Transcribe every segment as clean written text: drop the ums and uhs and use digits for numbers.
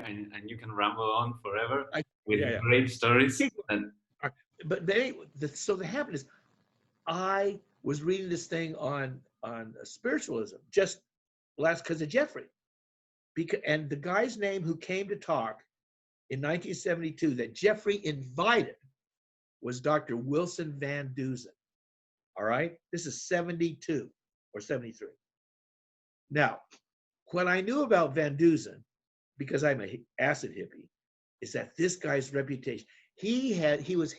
and you can ramble on forever with Yeah, yeah. great stories. And But anyway, so the happened is I was reading this thing on spiritualism just last because of Jeffrey, and the guy's name who came to talk in 1972 that Jeffrey invited was Dr. Wilson Van Deusen. All right, this is 72 or 73. Now, what I knew about Van Deusen, because I'm an acid hippie, is that this guy's reputation. He was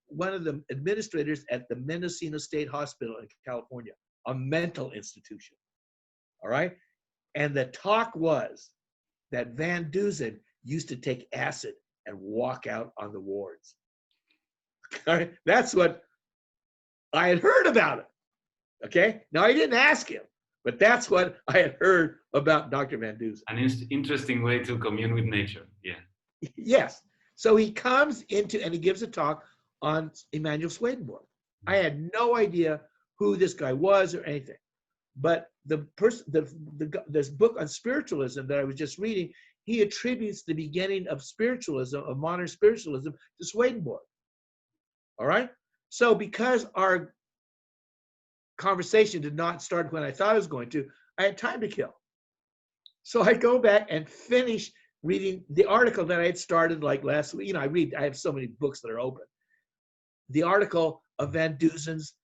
one of the administrators at the Mendocino State Hospital in California, a mental institution. All right, and the talk was that Van Deusen used to take acid and walk out on the wards. All right, that's what I had heard about it. Okay, now I didn't ask him, but that's what I had heard about Dr. Van Deusen. An interesting way to commune with nature. Yeah. Yes. So he comes into and he gives a talk on Emanuel Swedenborg. I had no idea who this guy was or anything, but this book on spiritualism that I was just reading, he attributes the beginning of spiritualism, of modern spiritualism, to Swedenborg. All right. So because our conversation did not start when I thought it was going to, I had time to kill. So I go back and finish reading the article that I had started like last week. You know, I have so many books that are open. The article of Van Deusen's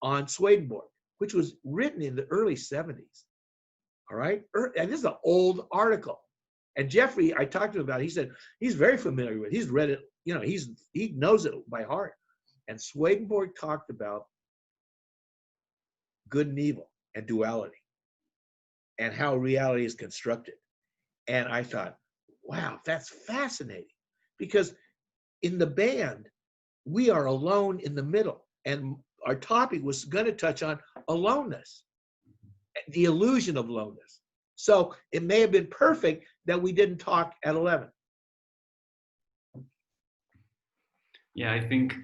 on Swedenborg, which was written in the early 70s. All right. And this is an old article. And Jeffrey, I talked to him about it. He said he's very familiar with it. He's read it. You know, he knows it by heart. And Swedenborg talked about good and evil and duality and how reality is constructed. And I thought, wow, that's fascinating, because in the band, we are alone in the middle. And our topic was going to touch on aloneness, the illusion of aloneness. So it may have been perfect that we didn't talk at 11. Yeah, I think,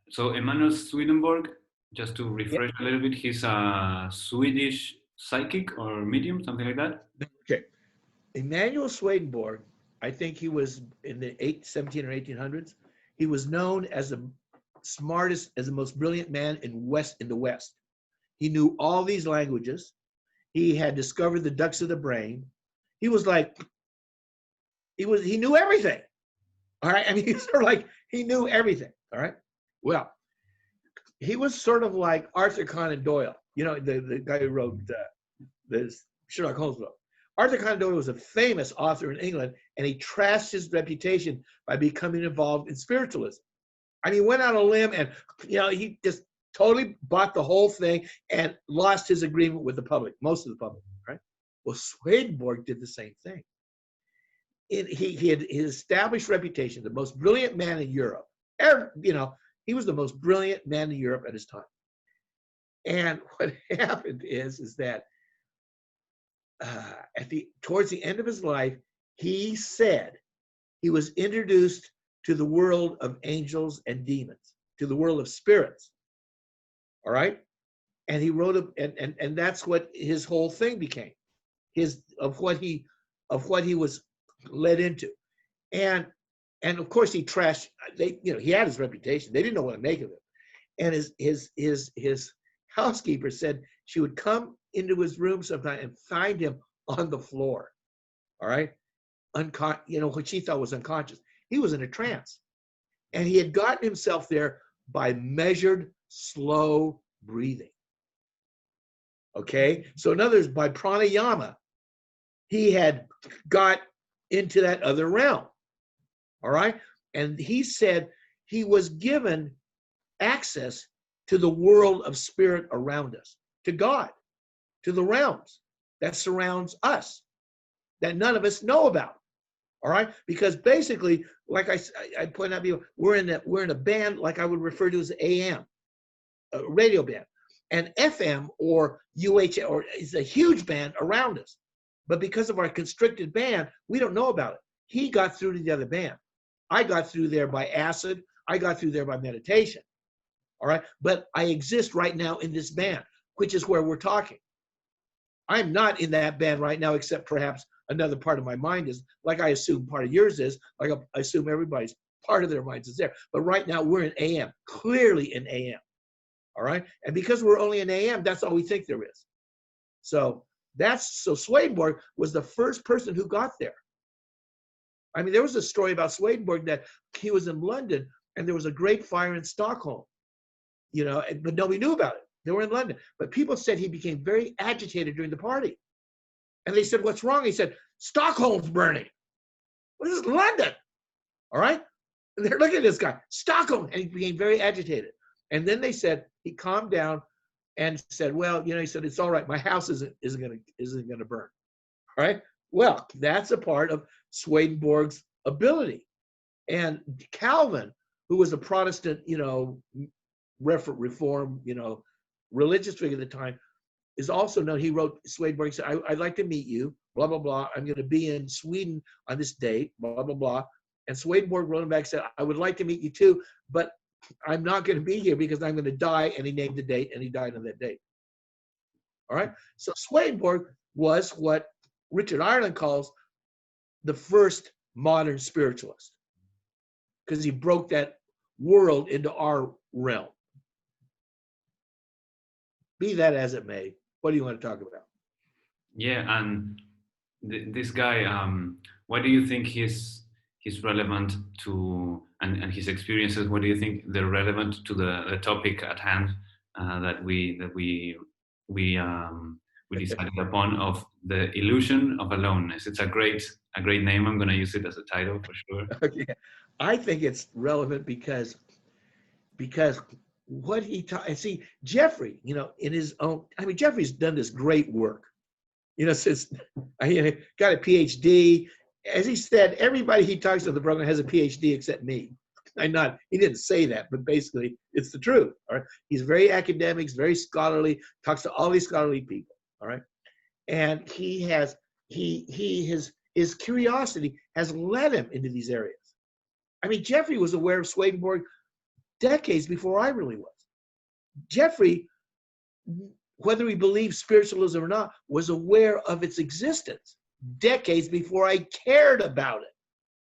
so Emanuel Swedenborg, just to refresh a little bit, he's a Swedish psychic or medium, something like that? Okay. Emanuel Swedenborg, I think he was in the 17 or 1800s. He was known as the smartest, as the most brilliant man in the West. He knew all these languages. He had discovered the ducts of the brain. He was like, he knew everything. All right. I mean, he's sort of like, he knew everything. All right. Well, he was sort of like Arthur Conan Doyle, you know, the guy who wrote the Sherlock Holmes book. Arthur Conan Doyle was a famous author in England, and he trashed his reputation by becoming involved in spiritualism. I mean, he went out on a limb and, you know, he just totally bought the whole thing and lost his agreement with the public, most of the public, right? Well, Swedenborg did the same thing. He had his established reputation, the most brilliant man in Europe. You know, he was the most brilliant man in Europe at his time. And what happened is that towards the end of his life, he said he was introduced to the world of angels and demons, to the world of spirits. All right, and he wrote and that's what his whole thing became, of what he was led into, and of course he trashed. He had his reputation. They didn't know what to make of it, and his housekeeper said she would come into his room sometime and find him on the floor. All right, what she thought was unconscious. He was in a trance, and he had gotten himself there by measured, slow breathing. Okay, so in other words, by pranayama, he had got into that other realm. All right, and he said he was given access to the world of spirit around us, to God, to the realms that surrounds us, that none of us know about. All right, because basically, like I point out, we're in a band like I would refer to as AM, a radio band, and FM or UH or is a huge band around us. But because of our constricted band, we don't know about it. He got through to the other band. I got through there by acid. I got through there by meditation. All right, but I exist right now in this band, which is where we're talking. I'm not in that band right now, except perhaps another part of my mind is, like I assume part of yours is, like I assume everybody's part of their minds is there. But right now we're in AM, clearly in AM. All right. And because we're only in AM, that's all we think there is. So Swedenborg was the first person who got there. I mean, there was a story about Swedenborg that he was in London and there was a great fire in Stockholm, you know, but nobody knew about it. They were in London. But people said he became very agitated during the party. And they said, what's wrong? He said, Stockholm's burning. Well, this is London. All right. And they're looking at this guy, Stockholm. And he became very agitated. And then they said, he calmed down and said, well, you know, he said, it's all right. My house isn't gonna burn. All right. Well, that's a part of Swedenborg's ability. And Calvin, who was a Protestant, you know, reform, you know, religious figure at the time, is also known. He wrote, Swedenborg said, I'd like to meet you, blah, blah, blah. I'm going to be in Sweden on this date, blah, blah, blah. And Swedenborg wrote him back and said, I would like to meet you too, but I'm not going to be here because I'm going to die. And he named the date and he died on that date. All right. So Swedenborg was what Richard Ireland calls the first modern spiritualist, because he broke that world into our realm. Be that as it may, what do you want to talk about? Yeah, and this guy, why do you think he's relevant to, and his experiences? What do you think they're relevant to the topic at hand that we decided upon, of the illusion of aloneness? It's a great name. I'm going to use it as a title for sure. Okay. I think it's relevant because what he taught, and see, Jeffrey, you know, in his own, I mean, Jeffrey's done this great work, you know, since I got a PhD. As he said, everybody he talks to in the program has a PhD except me. He didn't say that, but basically it's the truth. All right. He's very academic, he's very scholarly, talks to all these scholarly people. All right. And his curiosity has led him into these areas. I mean, Jeffrey was aware of Swedenborg decades before I really was. Jeffrey, whether he believed spiritualism or not, was aware of its existence decades before I cared about it.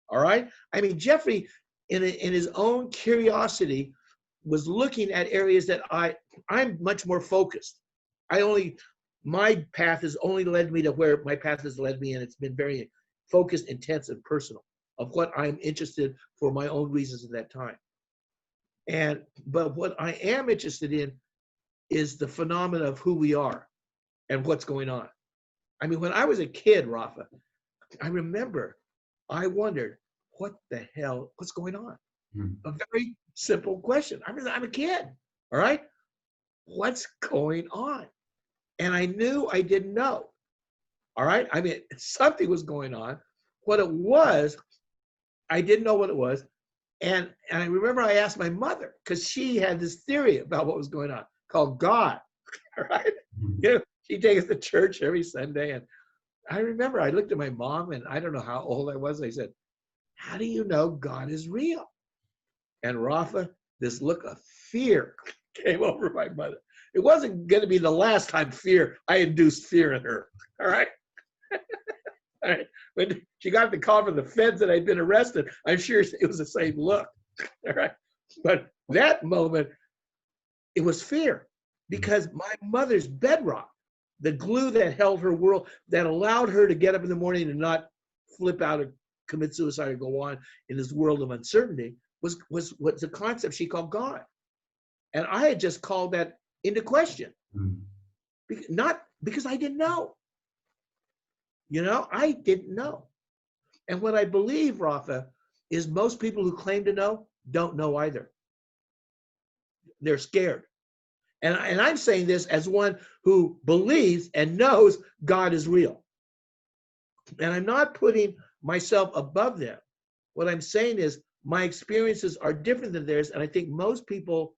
All right? I mean, Jeffrey, in his own curiosity, was looking at areas that I'm much more focused. My path has only led me to where my path has led me, and it's been very focused, intense, and personal of what I'm interested for my own reasons at that time. But what I am interested in is the phenomena of who we are and what's going on. I mean, when I was a kid, Rafa, I remember I wondered, what's going on? A very simple question. I'm a kid, all right? What's going on? And I knew I didn't know, all right? I mean, something was going on. What it was, I didn't know what it was. And I remember I asked my mother, because she had this theory about what was going on called God, right? You know, she'd take us to church every Sunday. And I remember I looked at my mom, and I don't know how old I was. I said, how do you know God is real? And Rafa, this look of fear came over my mother. It wasn't going to be the last time I induced fear in her, all right? All right. When she got the call from the feds that I'd been arrested, I'm sure it was the same look. All right. But that moment, it was fear, because my mother's bedrock, the glue that held her world, that allowed her to get up in the morning and not flip out or commit suicide or go on in this world of uncertainty, was the concept she called God. And I had just called that into question. Not because I didn't know. You know, I didn't know. And what I believe, Rafa, is most people who claim to know don't know either. They're scared. And I'm saying this as one who believes and knows God is real. And I'm not putting myself above them. What I'm saying is my experiences are different than theirs. And I think most people,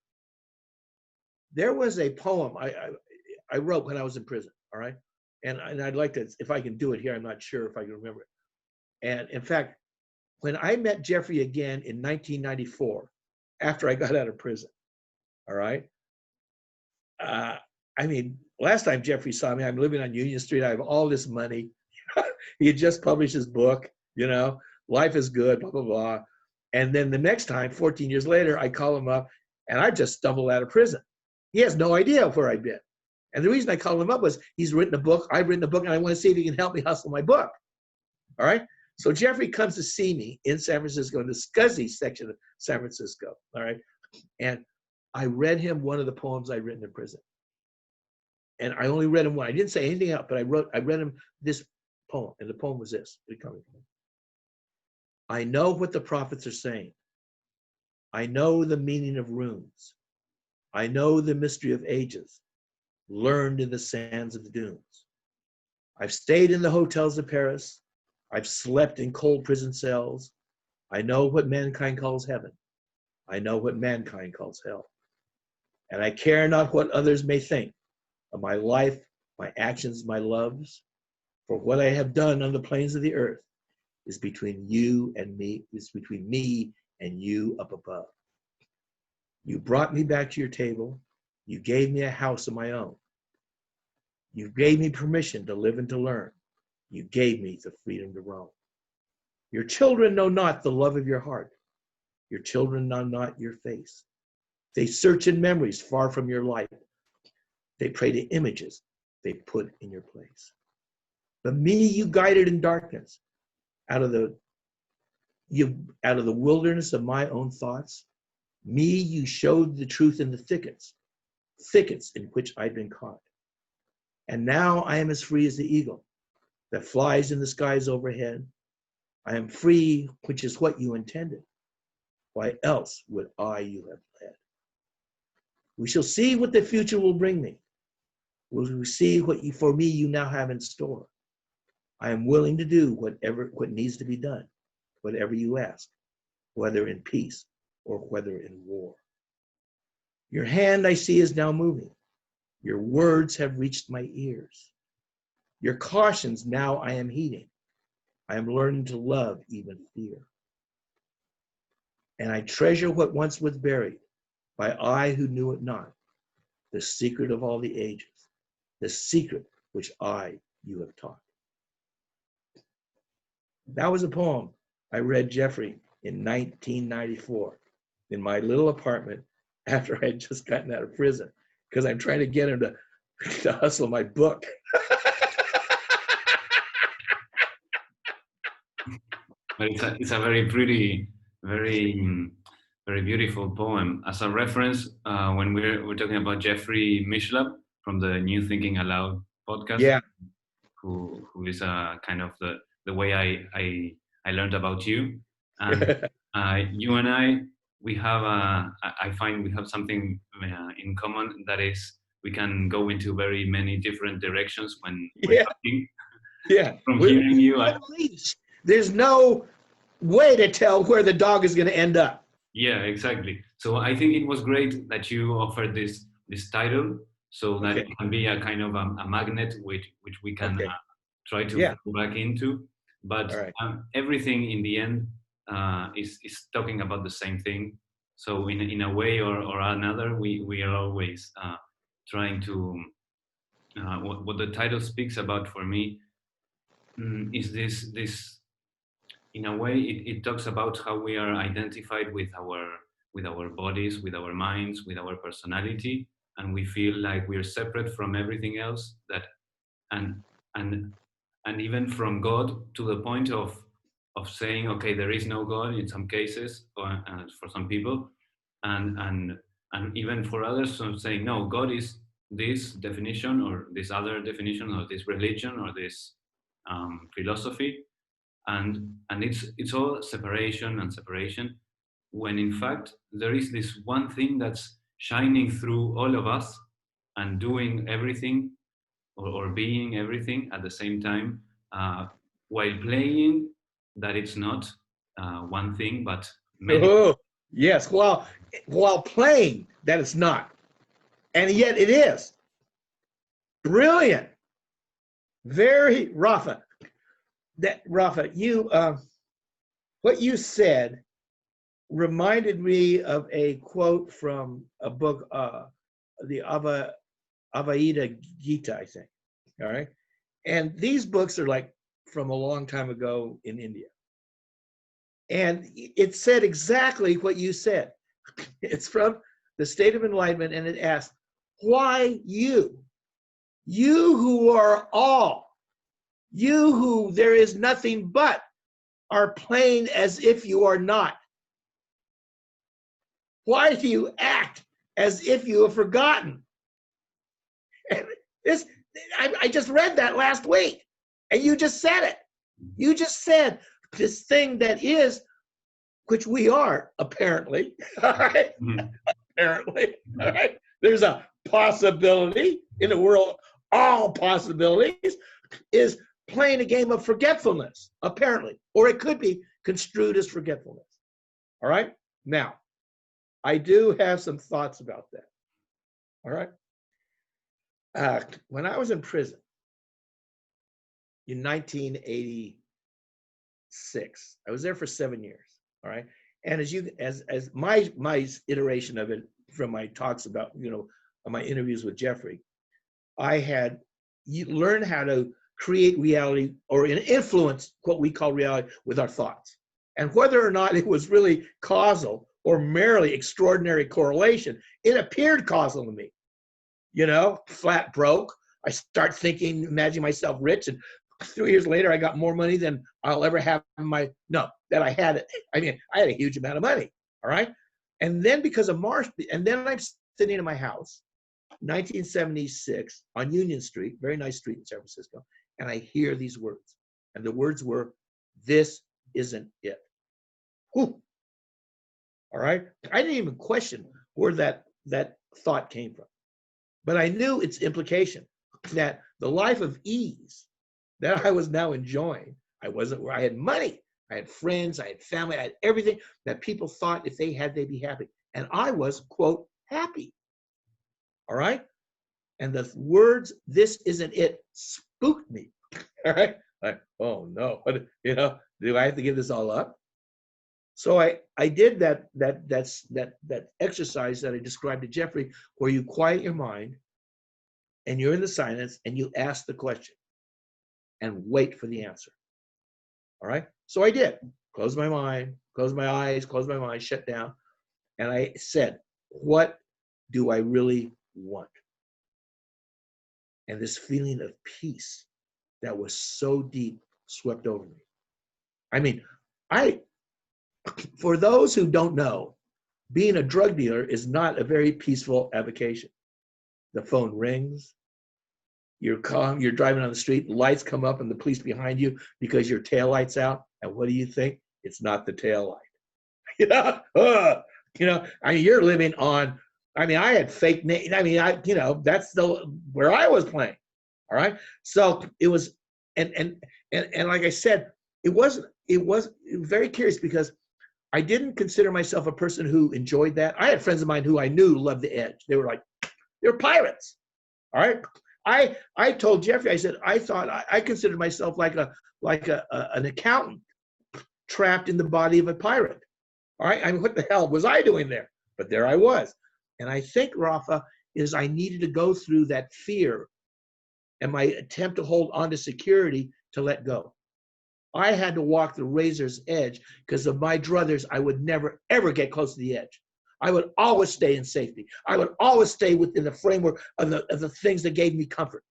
there was a poem I wrote when I was in prison, all right? And I'd like to, if I can do it here, I'm not sure if I can remember it. And in fact, when I met Jeffrey again in 1994, after I got out of prison, all right? I mean, last time Jeffrey saw me, I'm living on Union Street. I have all this money. He had just published his book, life is good, blah, blah, blah. And then the next time, 14 years later, I call him up and I just stumbled out of prison. He has no idea where I've been. And the reason I called him up was he's written a book, I've written a book, and I want to see if he can help me hustle my book. All right. So Jeffrey comes to see me in San Francisco, in the Scuzzy section of San Francisco. All right. And I read him one of the poems I'd written in prison. And I only read him one. I didn't say anything else, but I read him this poem. And the poem was this. I know what the prophets are saying. I know the meaning of runes. I know the mystery of ages, learned in the sands of the dunes. I've stayed in the hotels of Paris. I've slept in cold prison cells. I know what mankind calls heaven. I know what mankind calls hell. And I care not what others may think of my life, my actions, my loves, for what I have done on the plains of the earth is between you and me, is between me and you up above. You brought me back to your table. You gave me a house of my own. You gave me permission to live and to learn. You gave me the freedom to roam. Your children know not the love of your heart. Your children know not your face. They search in memories far from your light. They pray to images they put in your place. But me you guided in darkness out of the wilderness of my own thoughts. Me you showed the truth in the thickets in which I'd been caught. And now I am as free as the eagle that flies in the skies overhead. I am free, which is what you intended. Why else would you have led? We shall see what the future will bring me. We will see what for me you now have in store. I am willing to do what needs to be done, whatever you ask, whether in peace or whether in war. Your hand I see is now moving. Your words have reached my ears. Your cautions now I am heeding. I am learning to love even fear. And I treasure what once was buried by I who knew it not, the secret of all the ages, the secret which you have taught. That was a poem I read Jeffrey in 1994 in my little apartment after I had just gotten out of prison, because I'm trying to get him to hustle my book. But it's a very pretty, very beautiful poem. As a reference, when we're talking about Jeffrey Mishlab from the New Thinking Aloud podcast, Yeah. who is kind of the way I learned about you, and you and we have I find we have something in common, that is we can go into very many different directions when talking. Yeah. From hearing you, there's no way to tell where the dog is going to end up. Yeah, exactly. So I think it was great that you offered this title, so that it can be a kind of a magnet which we can try to go back into. But everything in the end is talking about the same thing. So in a way or another, we are always trying to what the title speaks about for me is this. In a way, it talks about how we are identified with our bodies, with our minds, with our personality, and we feel like we're separate from everything else. And even from God, to the point of saying, okay, there is no God in some cases, or for some people, and even for others, so saying, no, God is this definition or this other definition or this religion or this philosophy. And it's all separation, when in fact there is this one thing that's shining through all of us and doing everything or being everything at the same time, while playing that it's not one thing but many. Oh, yes, while playing that it's not, and yet it is. Brilliant. Very, Rafa, you what you said reminded me of a quote from a book, the Avaida Gita, I think. All right, and these books are like from a long time ago in India. And it said exactly what you said. It's from the State of Enlightenment, and it asks, why you? You who are all, you who there is nothing but, are playing as if you are not. Why do you act as if you have forgotten? And this, I just read that last week, and you just said it. You just said this thing that is, which we are, apparently. All right? Mhm. Apparently. All right? There's a possibility in the world, all possibilities, is playing a game of forgetfulness, apparently. Or it could be construed as forgetfulness. All right? Now, I do have some thoughts about that. All right? When I was in prison in 1986, I was there for 7 years. All right? And as my iteration of it from my talks about, my interviews with Jeffrey, I had learned how to create reality or influence what we call reality with our thoughts. And whether or not it was really causal or merely extraordinary correlation, it appeared causal to me. Flat broke. I start thinking, imagining myself rich, and 3 years later, I got more money than I'll ever have that I had it. I mean, I had a huge amount of money. All right. And then because of and then I'm sitting in my house, 1976 on Union Street, very nice street in San Francisco, and I hear these words. And the words were, "This isn't it." Whew. All right. I didn't even question where that thought came from. But I knew its implication that the life of ease that I was now enjoying, I wasn't where I had money, I had friends, I had family, I had everything that people thought if they had, they'd be happy. And I was, quote, happy. All right? And the words, "this isn't it," spooked me. All right? Like, oh no, do I have to give this all up? So I did that exercise that I described to Jeffrey, where you quiet your mind and you're in the silence and you ask the question and wait for the answer. All right. So I did. Close my mind, close my eyes, close my mind, shut down. And I said, what do I really want? And this feeling of peace that was so deep swept over me. I mean, for those who don't know, being a drug dealer is not a very peaceful avocation. The phone rings, you're calm, you're driving on the street, lights come up and the police behind you because your tail light's out. And what do you think? It's not the tail light. I mean, you're living on, I had fake names. I mean, that's where I was playing. All right. So it was, and like I said, it was very curious because I didn't consider myself a person who enjoyed that. I had friends of mine who I knew loved the edge. They were pirates. All right. I told Jeffrey, I said, I thought I considered myself like an accountant trapped in the body of a pirate. All right. I mean, what the hell was I doing there? But there I was. And I think, Rafa, is I needed to go through that fear and my attempt to hold on to security to let go. I had to walk the razor's edge because of my druthers. I would never, ever get close to the edge. I would always stay in safety. I would always stay within the framework of the things that gave me comfort.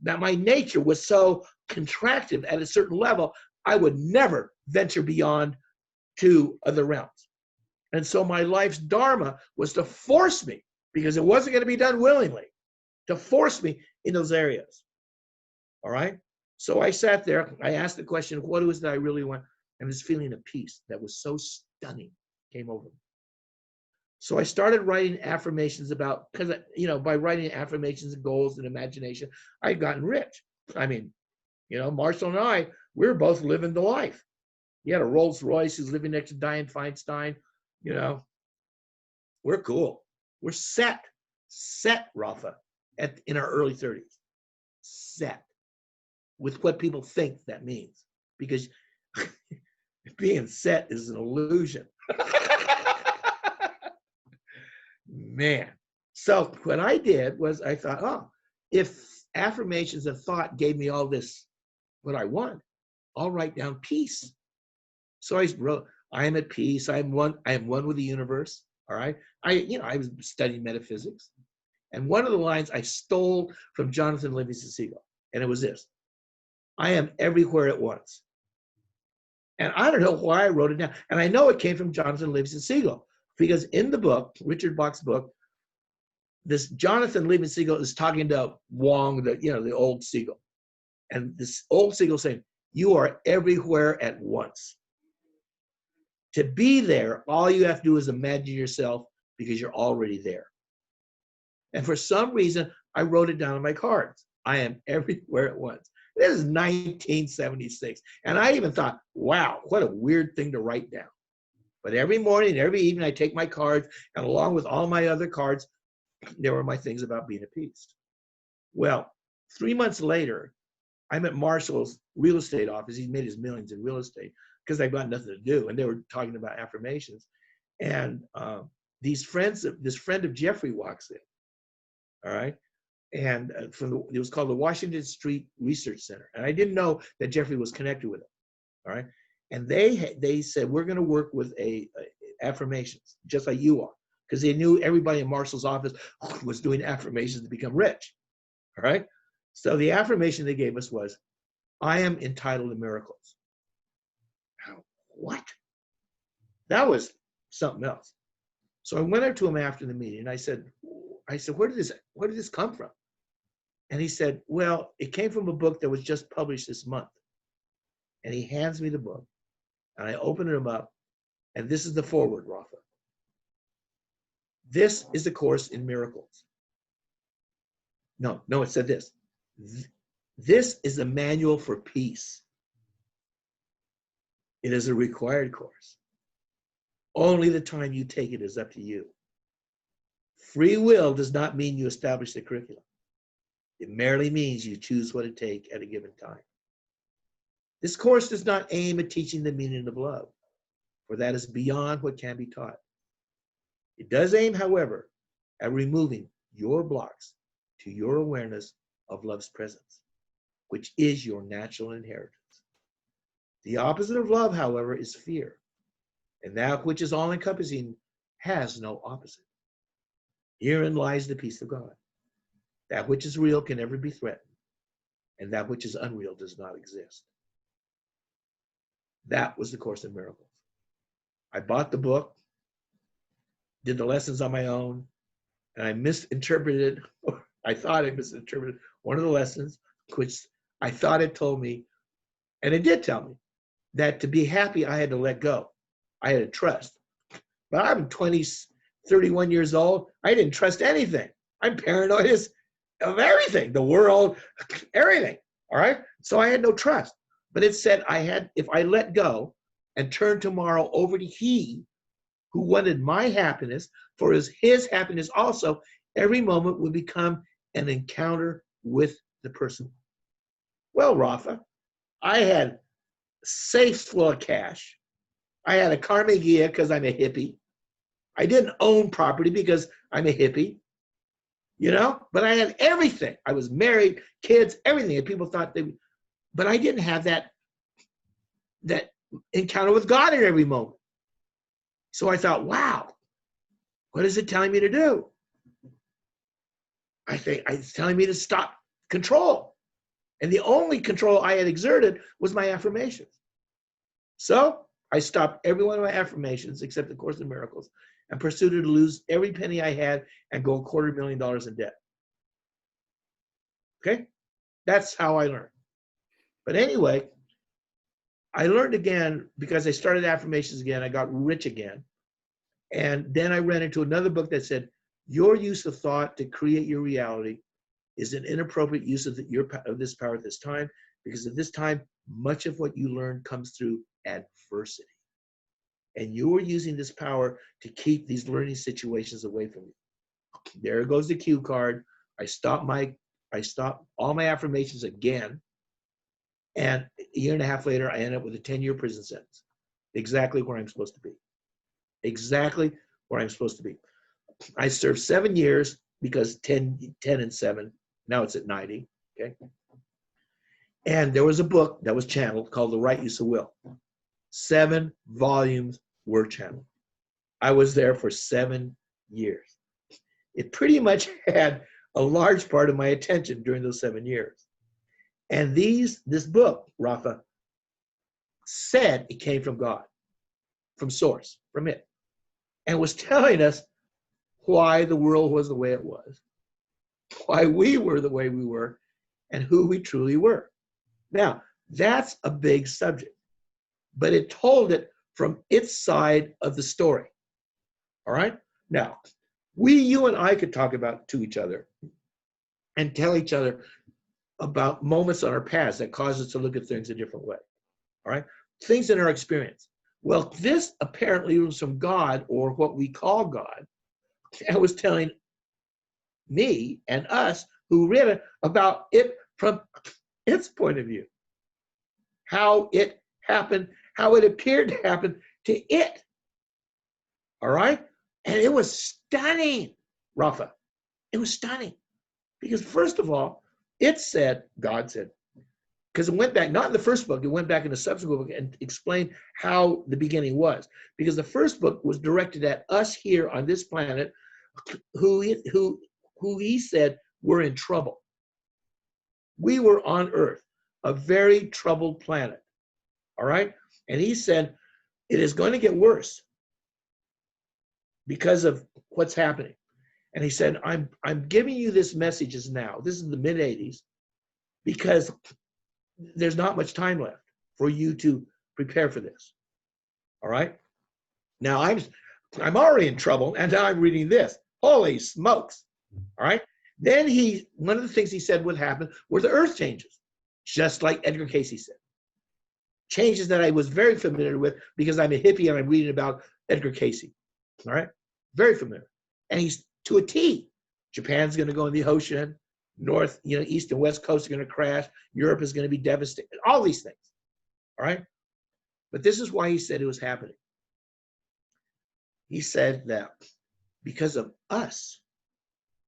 That my nature was so contractive at a certain level, I would never venture beyond to other realms. And so my life's dharma was to force me, because it wasn't going to be done willingly, to force me in those areas. All right? So I sat there, I asked the question, what was it I really want? And this feeling of peace that was so stunning came over me. So I started writing affirmations about, because, by writing affirmations and goals and imagination, I had gotten rich. I mean, Marshall and I, we were both living the life. He had a Rolls Royce, he's living next to Dianne Feinstein, We're cool. We're set, Rafa, in our early 30s. Set. With what people think that means, because being set is an illusion. Man. So what I did was I thought, if affirmations of thought gave me all this, what I want, I'll write down peace. So I wrote, I am at peace. I am one with the universe. All right. I was studying metaphysics. And one of the lines I stole from Jonathan Livingston Seagull, and it was this: I am everywhere at once. And I don't know why I wrote it down. And I know it came from Jonathan Livingston Seagull, because in the book, Richard Bach's book, this Jonathan Livingston Seagull is talking to Wong, the old seagull. And this old seagull saying, you are everywhere at once. To be there, all you have to do is imagine yourself, because you're already there. And for some reason, I wrote it down on my cards. I am everywhere at once. This is 1976. And I even thought, wow, what a weird thing to write down. But every morning, every evening, I take my cards, and along with all my other cards, there were my things about being at peace. Well, 3 months later, I'm at Marshall's real estate office. He's made his millions in real estate because I've got nothing to do. And they were talking about affirmations. And this friend of Jeffrey walks in. All right. And it was called the Washington Street Research Center. And I didn't know that Jeffrey was connected with it. All right. And they said, we're going to work with affirmations, just like you are. Because they knew everybody in Marshall's office was doing affirmations to become rich. All right. So the affirmation they gave us was, I am entitled to miracles. Now, what? That was something else. So I went up to him after the meeting and I said, where did this come from? And he said, well, it came from a book that was just published this month. And he hands me the book and I open it up, and this is the foreword, Rafa. This is the Course in Miracles. No, it said this. This is a manual for peace. It is a required course. Only the time you take it is up to you. Free will does not mean you establish the curriculum. It merely means you choose what to take at a given time. This course does not aim at teaching the meaning of love, for that is beyond what can be taught. It does aim, however, at removing your blocks to your awareness of love's presence, which is your natural inheritance. The opposite of love, however, is fear, and that which is all-encompassing has no opposite. Herein lies the peace of God. That which is real can never be threatened, and that which is unreal does not exist. That was the Course in Miracles. I bought the book, did the lessons on my own, and I misinterpreted, or I thought I misinterpreted one of the lessons, which I thought it told me, and it did tell me, that to be happy, I had to let go. I had to trust. But I'm 31 years old. I didn't trust anything. I'm paranoid of everything, the world, everything. All right. So I had no trust. But it said if I let go and turn tomorrow over to He who wanted my happiness, for his happiness also, every moment would become an encounter with the person. Well, Rafa, I had safes full of cash. I had a Carnegie because I'm a hippie. I didn't own property because I'm a hippie, but I had everything. I was married, kids, everything. And people thought but I didn't have that encounter with God at every moment. So I thought, wow, what is it telling me to do? I think it's telling me to stop control. And the only control I had exerted was my affirmations. So I stopped every one of my affirmations except the Course in Miracles and pursued to lose every penny I had and go $250,000 in debt. Okay? That's how I learned. But anyway, I learned again because I started affirmations again. I got rich again. And then I ran into another book that said, your use of thought to create your reality is an inappropriate use of this power at this time, because at this time, much of what you learn comes through adversity. And you are using this power to keep these learning situations away from you. There goes the cue card. I stopped all my affirmations again. And a year and a half later, I ended up with a 10-year prison sentence. Exactly where I'm supposed to be. Exactly where I'm supposed to be. I served 7 years because 10 and 7. Now it's at 90. Okay. And there was a book that was channeled called The Right Use of Will. 7 volumes were channeled. I was there for 7 years. It pretty much had a large part of my attention during those 7 years. And this book, Rafa, said it came from God, from source, from it, and was telling us why the world was the way it was, why we were the way we were, and who we truly were. Now, that's a big subject, but it told it from its side of the story. All right? Now, you and I could talk about to each other and tell each other about moments on our past that caused us to look at things a different way. All right? Things in our experience. Well, this apparently was from God, or what we call God, and was telling me and us who read it about it from its point of view. How it happened, how it appeared to happen to it. All right? And it was stunning, Rafa. It was stunning. Because first of all, it said, God said, because it went back, not in the first book, it went back in the subsequent book and explained how the beginning was. Because the first book was directed at us here on this planet who he said were in trouble. We were on Earth, a very troubled planet. All right? And he said, it is going to get worse because of what's happening. And he said, I'm giving you this messages now. This is the mid-'80s, because there's not much time left for you to prepare for this. All right? Now I'm already in trouble, and now I'm reading this. Holy smokes. All right? Then one of the things he said would happen were the earth changes, just like Edgar Cayce said. Changes that I was very familiar with because I'm a hippie and I'm reading about Edgar Cayce. All right? Very familiar. And he's to a T. Japan's going to go in the ocean. North, East and West Coast are going to crash. Europe is going to be devastated. All these things. All right? But this is why he said it was happening. He said that because of us,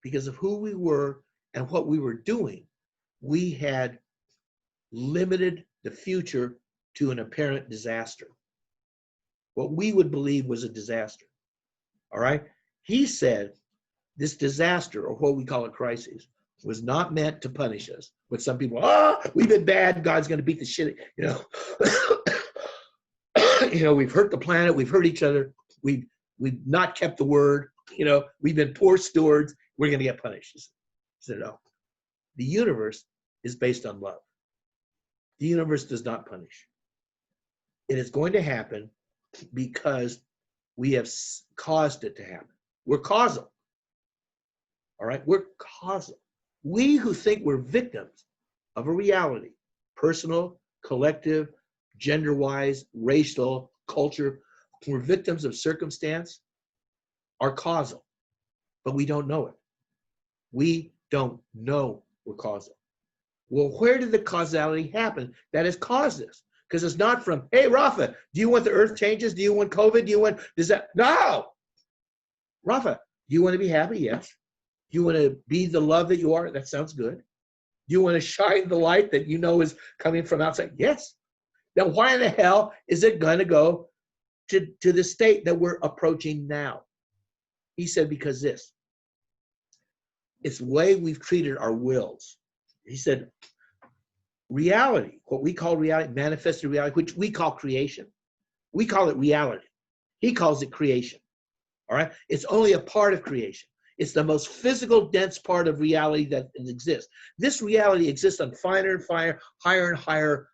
because of who we were and what we were doing, we had limited the future to an apparent disaster. What we would believe was a disaster. All right? He said this disaster, or what we call a crisis, was not meant to punish us. But some people, we've been bad, God's going to beat the shit, we've hurt the planet, we've hurt each other, we've not kept the word, we've been poor stewards, we're going to get punished. He said, no. The universe is based on love. The universe does not punish. It is going to happen because we have caused it to happen. We're causal. All right? We're causal. We who think we're victims of a reality, personal, collective, gender-wise, racial, culture, we're victims of circumstance, are causal. But we don't know it. We don't know we're causal. Well, where did the causality happen that has caused this? Because it's not from, hey, Rafa, do you want the earth changes? Do you want COVID? Do you want this? No! Rafa, do you want to be happy? Yes. Do you want to be the love that you are? That sounds good. Do you want to shine the light that you know is coming from outside? Yes. Then why in the hell is it going to go to the state that we're approaching now? He said, because it's the way we've treated our wills. He said, reality, what we call reality, manifested reality, which we call creation. We call it reality. He calls it creation. All right? It's only a part of creation. It's the most physical, dense part of reality that exists. This reality exists on finer and finer, higher and higher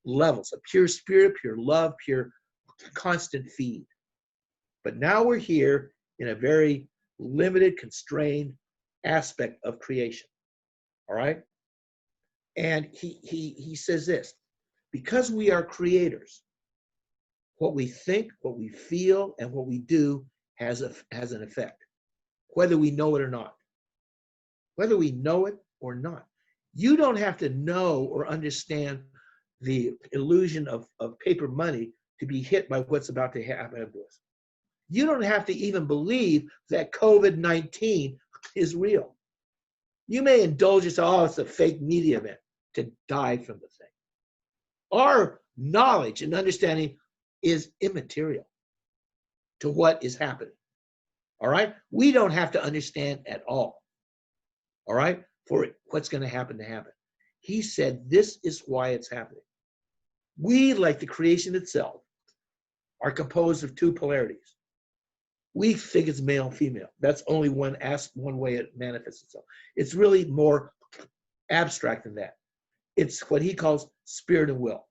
levels of pure spirit, pure love, pure constant feed. But now we're here in a very limited, constrained aspect of creation. All right? And he says this, because we are creators, what we think, what we feel, and what we do has an effect, whether we know it or not. Whether we know it or not. You don't have to know or understand the illusion of paper money to be hit by what's about to happen to us. You don't have to even believe that COVID-19 is real. You may indulge yourself, it's a fake media event, to die from the thing. Our knowledge and understanding is immaterial to what is happening. All right? We don't have to understand at all. All right? For what's going to happen. He said, this is why it's happening. We, like the creation itself, are composed of two polarities. We think it's male and female. That's only one way it manifests itself. It's really more abstract than that. It's what he calls spirit and will.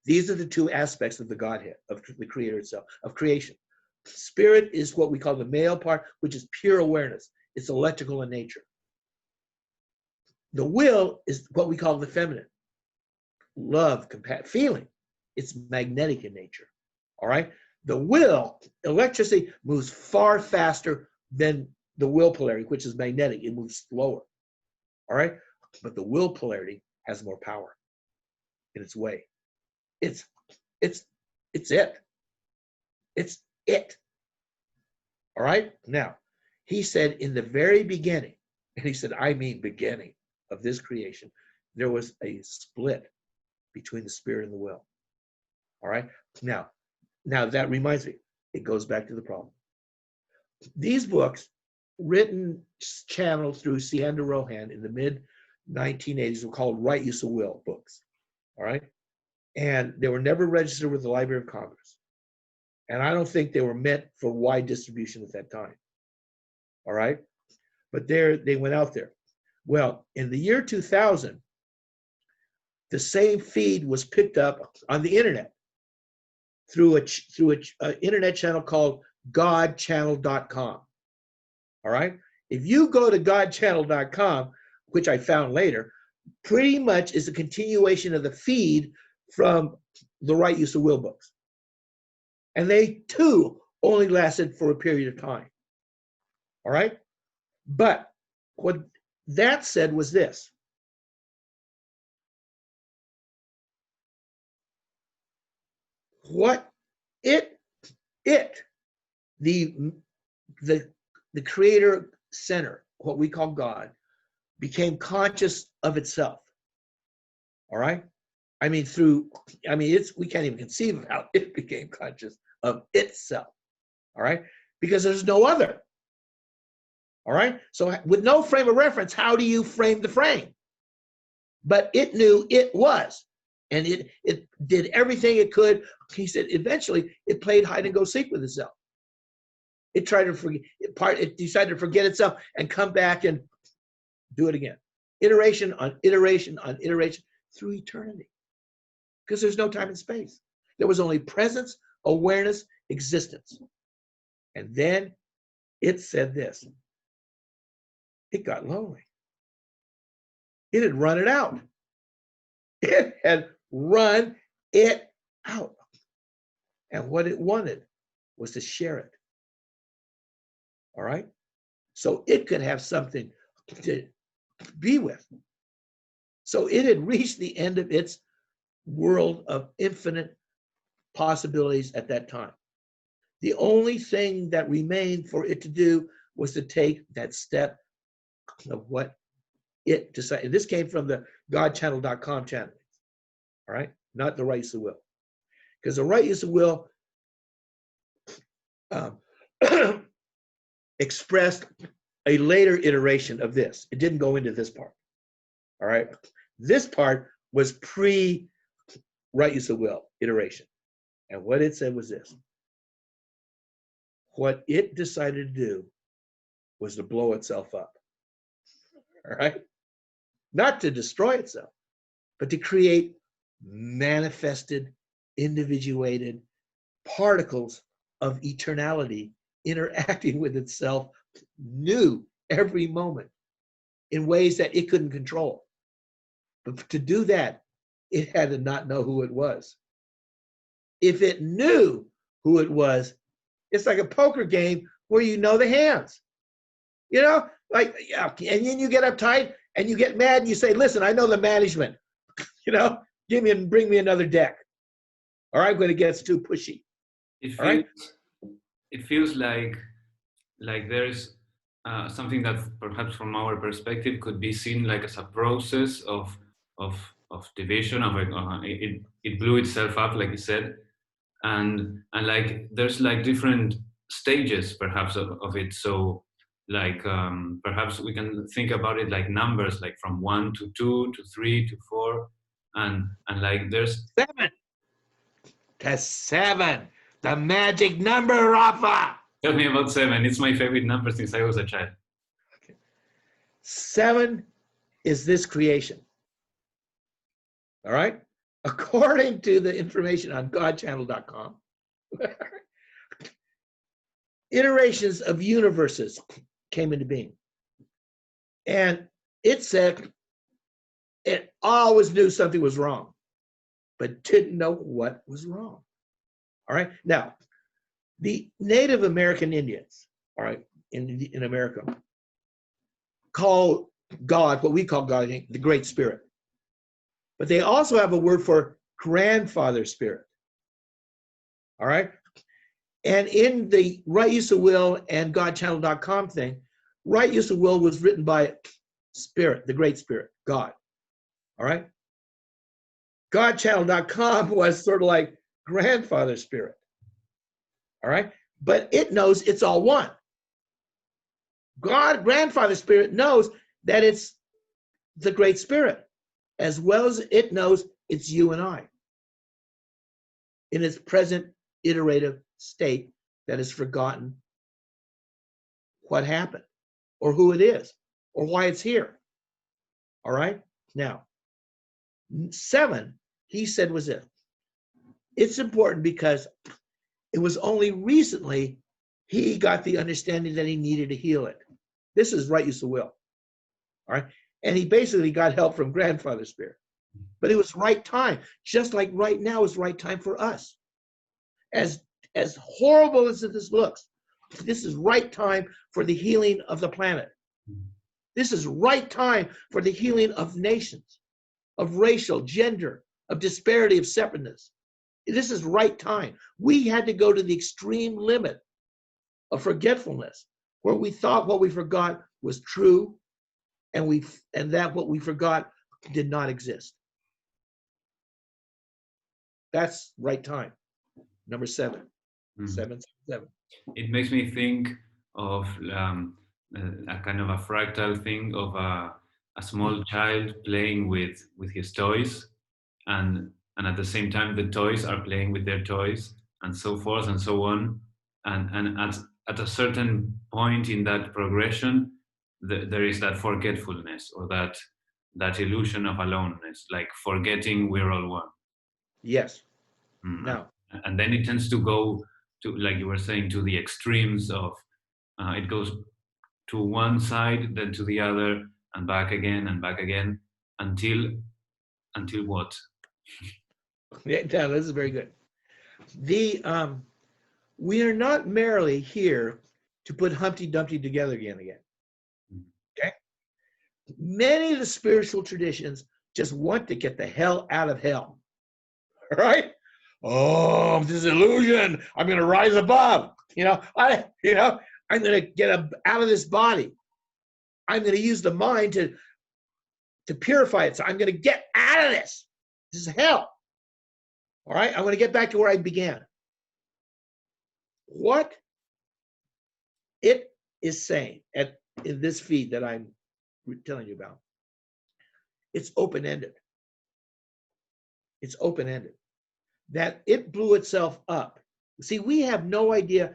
These are the two aspects of the Godhead, of the Creator itself, of creation. Spirit is what we call the male part, which is pure awareness. It's electrical in nature. The will is what we call the feminine. Love, compassion, feeling. It's magnetic in nature. All right? The will, electricity, moves far faster than the will polarity, which is magnetic. It moves slower. All right? But the will polarity has more power in its way. It's it. It's it. All right? Now, he said in the very beginning, and he said, I mean beginning of this creation, there was a split between the spirit and the will. All right? Now that reminds me, it goes back to the problem. These books, written, channeled through Cianda Rohan in the mid-1980s, were called Right Use of Will books. All right? And they were never registered with the Library of Congress. And I don't think they were meant for wide distribution at that time. All right? But they went out there. Well, in the year 2000, the same feed was picked up on the internet through an internet channel called godchannel.com. All right? If you go to godchannel.com, which I found later, pretty much is a continuation of the feed from the Right Use of Will books. And they, too, only lasted for a period of time. All right? But what that said was this. What the creator center, what we call God, became conscious of itself. All right? we can't even conceive of how it became conscious of itself. All right? Because there's no other. All right? So with no frame of reference, how do you frame the frame? But it knew it was. And it did everything it could. He said eventually it played hide and go seek with itself. It tried to forget, it decided to forget itself and come back and do it again. Iteration on iteration on iteration through eternity. Because there's no time and space. There was only presence, awareness, existence. And then it said this. It got lonely. It had run it out. It had run it out. And what it wanted was to share it. All right? So it could have something to be with. So it had reached the end of its world of infinite possibilities at that time. The only thing that remained for it to do was to take that step of what it decided. This came from the godchannel.com channel. All right? Not the Right Use of Will. Because the Right Use of Will expressed a later iteration of this. It didn't go into this part. All right? This part was pre-Right Use of Will iteration. And what it said was this. What it decided to do was to blow itself up. All right? Not to destroy itself, but to create manifested, individuated particles of eternality interacting with itself new every moment in ways that it couldn't control. But to do that, it had to not know who it was. If it knew who it was, it's like a poker game where you know the hands. You know, like, yeah, and then you get uptight and you get mad and you say, listen, I know the management. You know, bring me another deck. All right, when it gets too pushy. It feels like there's something that perhaps from our perspective could be seen like as a process of division of it. It blew itself up, like you said, and like there's like different stages perhaps of it. So like perhaps we can think about it like numbers, like from 1 to 2 to 3 to 4, and like there's 7 to 7, the magic number, Rafa. tell me about 7. It's my favorite number since I was a child. 7 is this creation. All right? According to the information on godchannel.com, iterations of universes came into being. And it said it always knew something was wrong, but didn't know what was wrong. All right? Now, the Native American Indians, all right, in America, call God, what we call God, the Great Spirit. But they also have a word for grandfather spirit. All right? And in the right use of will and godchannel.com thing, right use of will was written by Spirit, the Great Spirit, God. All right? Godchannel.com was sort of like grandfather spirit. All right? But it knows it's all one. God, grandfather spirit, knows that it's the Great Spirit, as well as it knows it's you and I in its present iterative state that has forgotten what happened or who it is or why it's here. All right? Now, 7, he said, was it. It's important because it was only recently he got the understanding that he needed to heal it. This is right use of will. All right? And he basically got help from grandfather spirit. But it was right time, just like right now is right time for us. As horrible as this looks, this is right time for the healing of the planet. This is right time for the healing of nations, of racial, gender, of disparity, of separateness. This is right time. We had to go to the extreme limit of forgetfulness, where we thought what we forgot was true, and that what we forgot did not exist. That's right time. Number 7. 7, 7. It makes me think of a kind of a fractal thing of a small child playing with his toys, and at the same time the toys are playing with their toys, and so forth and so on, and at a certain point in that progression, there is that forgetfulness, or that illusion of aloneness, like forgetting we're all one. Yes. Now, and then it tends to go to, like you were saying, to the extremes of it goes to one side, then to the other, and back again until what? Yeah, this is very good. We are not merely here to put Humpty Dumpty together again. Okay? Many of the spiritual traditions just want to get the hell out of hell. All right? Oh, this is illusion. I'm going to rise above. I'm going to get out of this body. I'm going to use the mind to purify it. So I'm going to get out of this. This is hell. All right? I'm going to get back to where I began. What it is saying in this feed that I'm telling you about, it's open-ended. It's open-ended. That it blew itself up. See, we have no idea,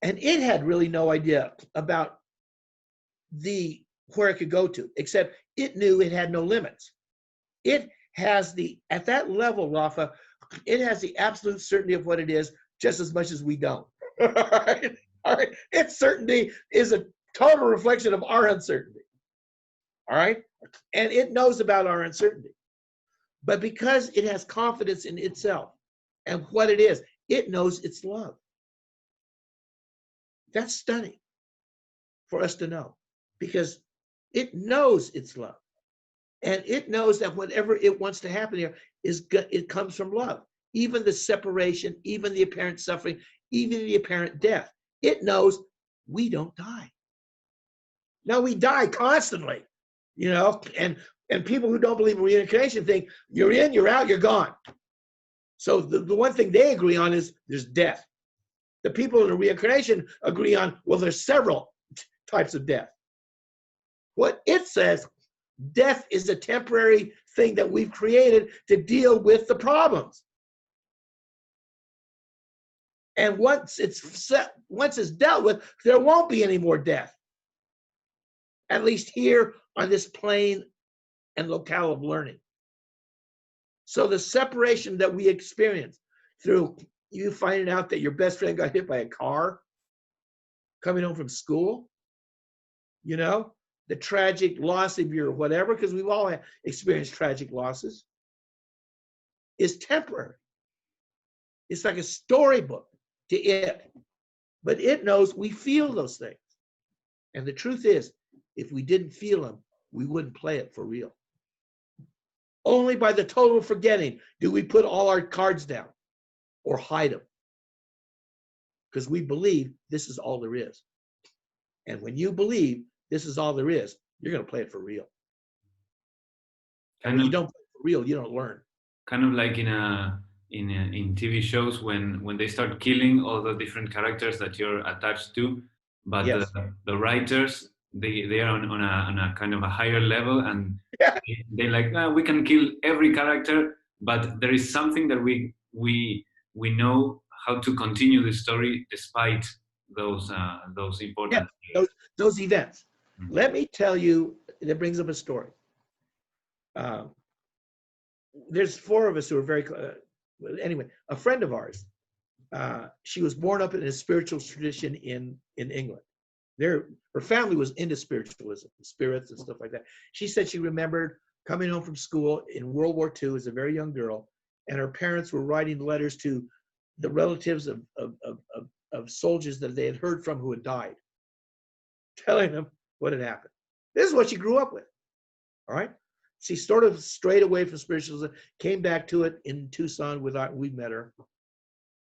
and it had really no idea about where it could go to, except it knew it had no limits. It has at that level, Rafa, it has the absolute certainty of what it is, just as much as we don't. All right? All right? Its certainty is a total reflection of our uncertainty. All right? And it knows about our uncertainty. But because it has confidence in itself and what it is, it knows it's love. That's stunning for us to know, because it knows it's love. And it knows that whatever it wants to happen here it comes from love. Even the separation, even the apparent suffering, even the apparent death. It knows we don't die. Now we die constantly, and And people who don't believe in reincarnation think you're in, you're out, you're gone. So the one thing they agree on is there's death. The people in the reincarnation agree on, well, there's several types of death. What it says, death is a temporary thing that we've created to deal with the problems. And once it's dealt with, there won't be any more death. At least here on this plane and locale of learning. So the separation that we experience through you finding out that your best friend got hit by a car coming home from school, you know, the tragic loss of your whatever, because we've all experienced tragic losses, is temporary. It's like a storybook to it. But it knows we feel those things. And the truth is, if we didn't feel them, we wouldn't play it for real. Only by the total forgetting do we put all our cards down or hide them. Because we believe this is all there is. And when you believe this is all there is, you're going to play it for real. And when you don't play it for real, you don't learn. Kind of like in TV shows when they start killing all the different characters that you're attached to, but yes. the writers they are on a kind of a higher level, and they like we can kill every character, but there is something that we know how to continue the story despite those important those events. Mm-hmm. Let me tell you, that brings up a story. There's four of us who are very anyway, a friend of ours, she was born up in a spiritual tradition in England. Her family was into spiritualism, spirits and stuff like that. She said she remembered coming home from school in World War II as a very young girl, and her parents were writing letters to the relatives of soldiers that they had heard from who had died, telling them what had happened. This is what she grew up with. All right. She sort of strayed away from spiritualism, came back to it in Tucson we met her.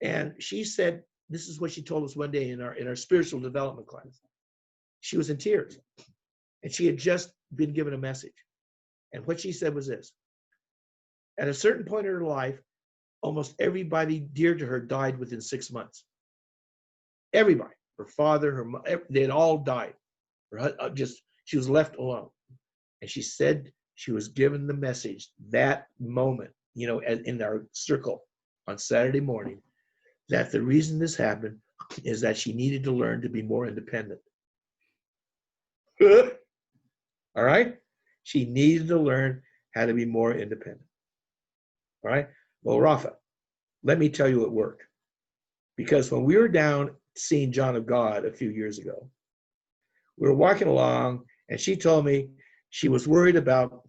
And she said, this is what she told us one day in our spiritual development class. She was in tears. And she had just been given a message. And what she said was this: at a certain point in her life, almost everybody dear to her died within 6 months. Everybody, her father, her mother, they had all died. She was left alone. And she said she was given the message that moment, you know, in our circle on Saturday morning, that the reason this happened is that she needed to learn to be more independent. All right? She needed to learn how to be more independent. All right? Well, Rafa, let me tell you it worked. Because when we were down seeing John of God a few years ago, we were walking along and she told me she was worried about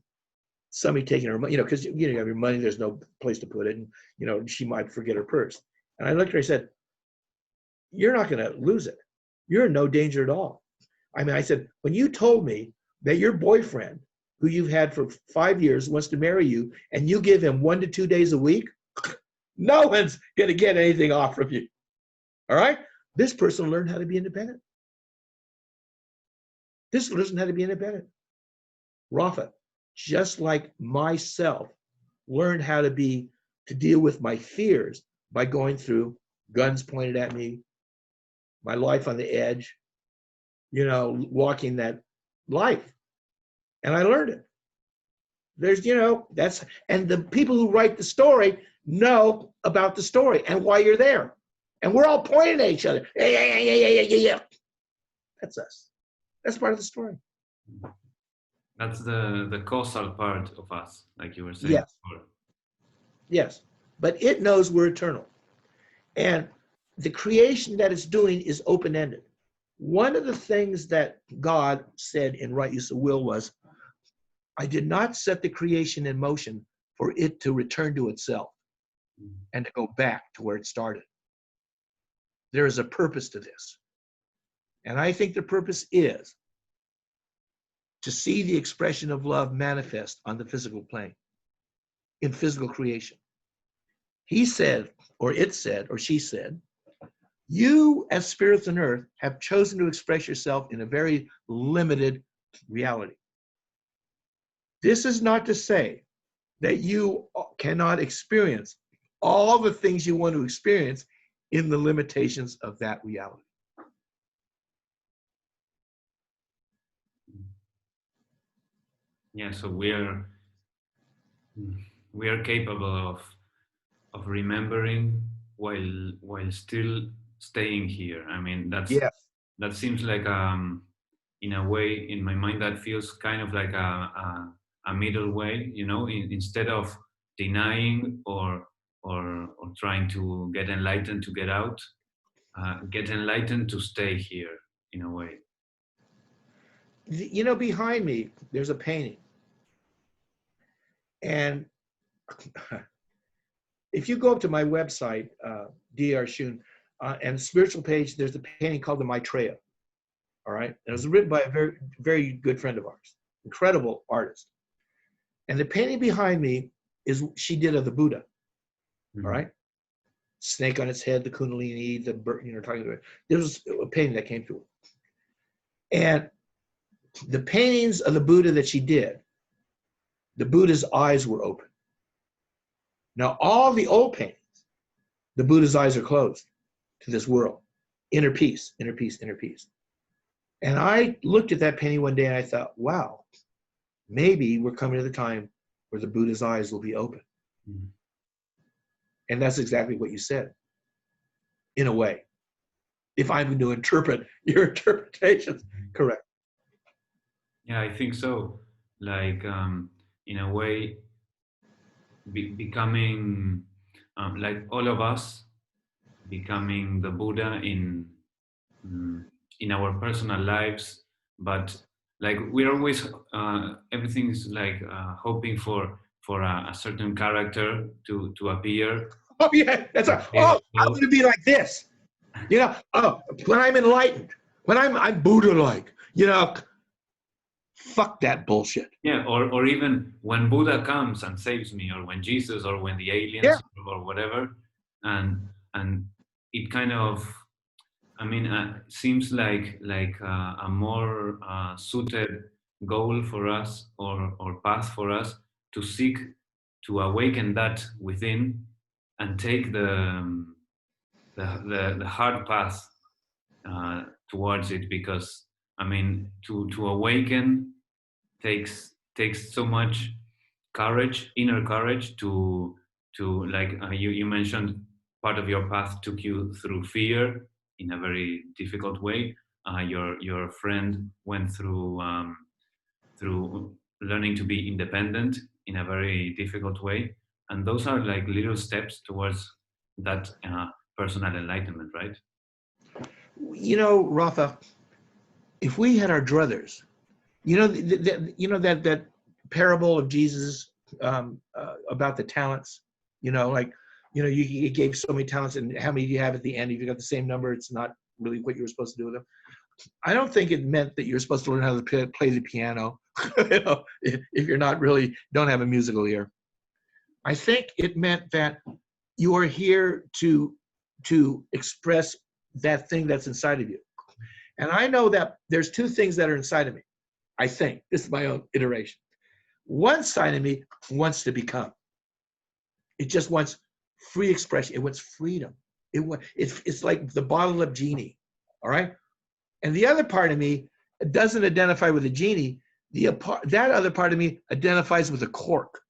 somebody taking her money, you know, because you have your money, there's no place to put it, and you know, she might forget her purse. And I looked at her and said, you're not going to lose it. You're in no danger at all. I mean, I said, when you told me that your boyfriend, who you've had for 5 years, wants to marry you, and you give him 1 to 2 days a week, no one's going to get anything off from you. All right? This person learned how to be independent. This person how to be independent. Rafa, just like myself, learned how to deal with my fears by going through guns pointed at me, my life on the edge, you know, walking that life. And I learned it. There's, you know, and the people who write the story know about the story and why you're there. And we're all pointing at each other. Yeah. That's us. That's part of the story. That's the causal part of us, like you were saying. Yes. Before. Yes. But it knows we're eternal. And the creation that it's doing is open-ended. One of the things that God said in Right Use of Will was, I did not set the creation in motion for it to return to itself and to go back to where it started. There is a purpose to this. And I think the purpose is to see the expression of love manifest on the physical plane, in physical creation. He said, or it said, or she said, you as spirits on earth have chosen to express yourself in a very limited reality. This is not to say that you cannot experience all the things you want to experience in the limitations of that reality. Yeah, so we are capable of remembering while still staying here. I mean, Yes. that seems like in a way in my mind that feels kind of like a middle way, you know, instead of denying or trying to get enlightened to get out, get enlightened to stay here in a way. You know, behind me, there's a painting. And if you go up to my website, Dr. Schoon, and spiritual page, there's a painting called the Maitreya. All right. And it was written by a very, very good friend of ours, incredible artist. And the painting behind me is she did of the Buddha. Mm-hmm. All right. Snake on its head, the Kundalini, the bird, you know, talking about it. There was a painting that came through. And the paintings of the Buddha that she did, the Buddha's eyes were open. Now, all the old paintings, the Buddha's eyes are closed to this world. Inner peace, inner peace, inner peace. And I looked at that painting one day and I thought, wow, maybe we're coming to the time where the Buddha's eyes will be open. Mm-hmm. And that's exactly what you said, in a way. If I'm going to interpret your interpretations, correct. Yeah, I think so. Like, in a way, becoming, like all of us, becoming the Buddha in our personal lives, but like we're always everything is like hoping for a certain character to appear. Oh yeah, that's right. Oh, I'm going to be like this. You know, oh, when I'm enlightened, when I'm Buddha-like, you know, fuck that bullshit. Yeah, or even when Buddha comes and saves me, or when Jesus, or when the aliens, or whatever, and it kind of, I mean, seems like a more suited goal for us, or path for us to seek to awaken that within and take the hard path towards it, because I mean to awaken takes so much courage, inner courage, to like you mentioned, part of your path took you through fear in a very difficult way. Your friend went through learning to be independent in a very difficult way, and those are like little steps towards that personal enlightenment, right? You know, Rafa, if we had our druthers, you know, you know that parable of Jesus about the talents, you know, like, you know, you gave so many talents, and how many do you have at the end? If you got the same number, it's not really what you were supposed to do with them. I don't think it meant that you're supposed to learn how to play the piano, you know, if you're not really, don't have a musical ear. I think it meant that you are here to express that thing that's inside of you. And I know that there's two things that are inside of me. I think, this is my own iteration. One side of me wants to become. It just wants free expression. It wants freedom. It's like the bottle of genie, all right? And the other part of me doesn't identify with the genie. That other part of me identifies with the cork,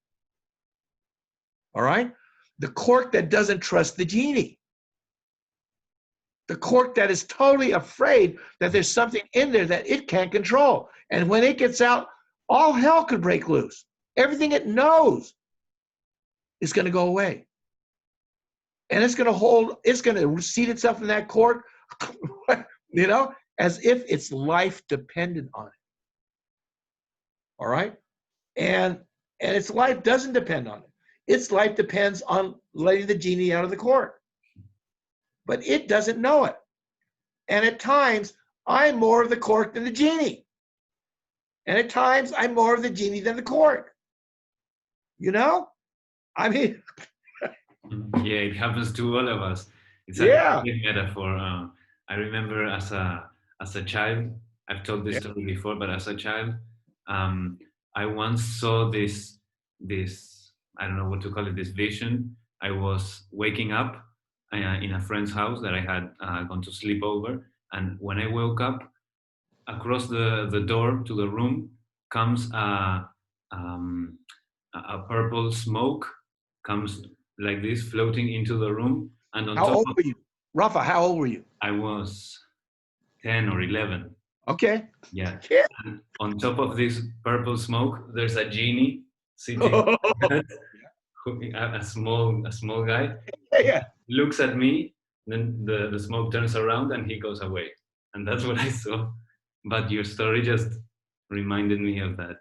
all right? The cork that doesn't trust the genie. The cork that is totally afraid that there's something in there that it can't control. And when it gets out, all hell could break loose. Everything it knows is going to go away. And it's going to seat itself in that cork, you know, as if its life depended on it. All right? And its life doesn't depend on it. Its life depends on letting the genie out of the cork. But it doesn't know it. And at times, I'm more of the cork than the genie. And at times, I'm more of the genie than the cork. You know? I mean... Yeah, it happens to all of us. It's a great metaphor. I remember as a child, I've told this story before, but as a child, I once saw this I don't know what to call it, this vision. I was waking up in a friend's house that I had gone to sleep over, and when I woke up, across the door to the room comes um, a purple smoke, comes like this floating into the room, and on How top old of, were you? Rafa, how old were you? I was 10 or 11. Okay. Yeah. Yeah. And on top of this purple smoke, there's a genie sitting like that, a small guy, Yeah. looks at me, then the smoke turns around and he goes away. And that's what I saw. But your story just reminded me of that.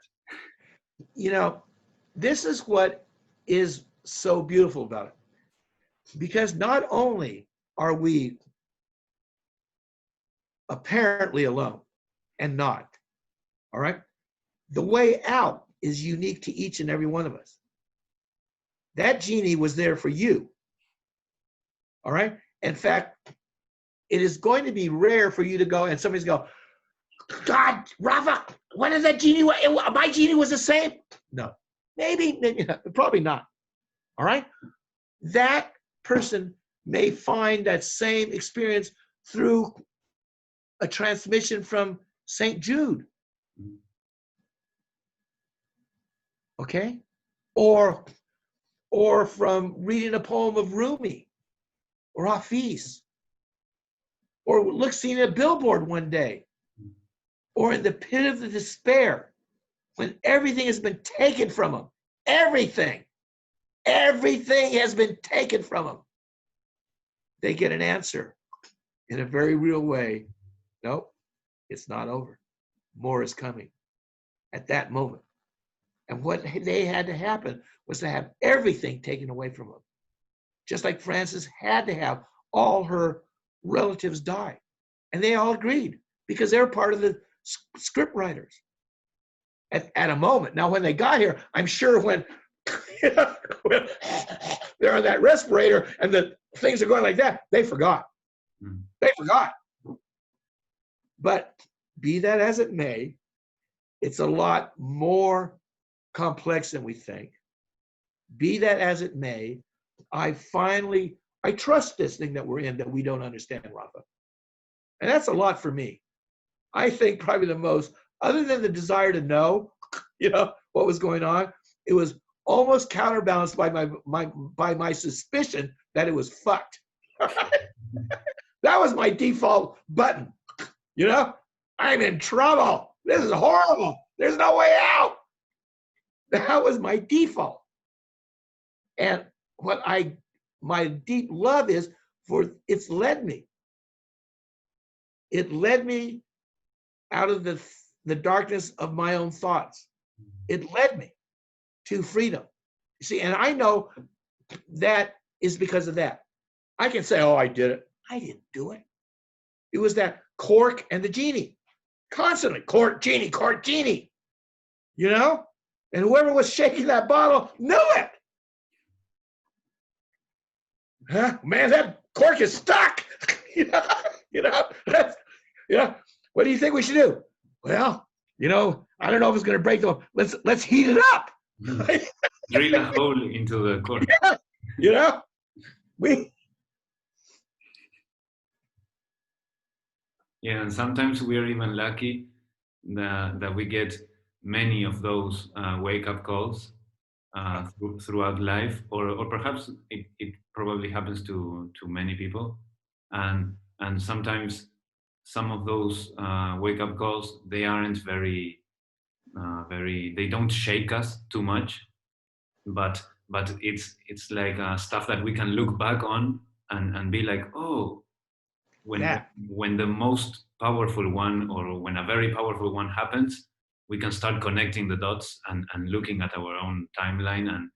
You know, this is what is so beautiful about it. Because not only are we apparently alone and not, all right? The way out is unique to each and every one of us. That genie was there for you, all right? In fact, it is going to be rare for you to go and somebody's go, God, Rafa, what is that genie? My genie was the same. No, maybe, probably not. All right. That person may find that same experience through a transmission from St. Jude. Okay. Or from reading a poem of Rumi or Hafiz, or seeing a billboard one day, or in the pit of the despair, when everything has been taken from them. Everything has been taken from them. They get an answer in a very real way. Nope, it's not over. More is coming at that moment. And what they had to happen was to have everything taken away from them. Just like Frances had to have all her relatives die. And they all agreed because they're part of the script writers at a moment. Now, when they got here, I'm sure when they're on that respirator and the things are going like that, they forgot. They forgot. But be that as it may, it's a lot more complex than we think. Be that as it may, I trust this thing that we're in that we don't understand, Rafa. And that's a lot for me. I think probably the most, other than the desire to know, what was going on, it was almost counterbalanced by my suspicion that it was fucked. That was my default button. I'm in trouble. This is horrible. There's no way out. That was my default. And my deep love is for it's led me. It led me out of the darkness of my own thoughts. It led me to freedom. You see, and I know that is because of that. I can say, oh, I did it. I didn't do it. It was that cork and the genie. Constantly, cork, genie. And whoever was shaking that bottle knew it. Huh? Man, that cork is stuck. What do you think we should do? Well, I don't know if it's going to break the. Let's heat it up. Drill a hole into the cork. We. Yeah, and sometimes we are even lucky that we get many of those wake-up calls throughout life, or perhaps it probably happens to many people, and sometimes some of those wake-up calls, they aren't very they don't shake us too much, but it's like stuff that we can look back on and be like, oh, when the most powerful one, or when a very powerful one happens, we can start connecting the dots and looking at our own timeline and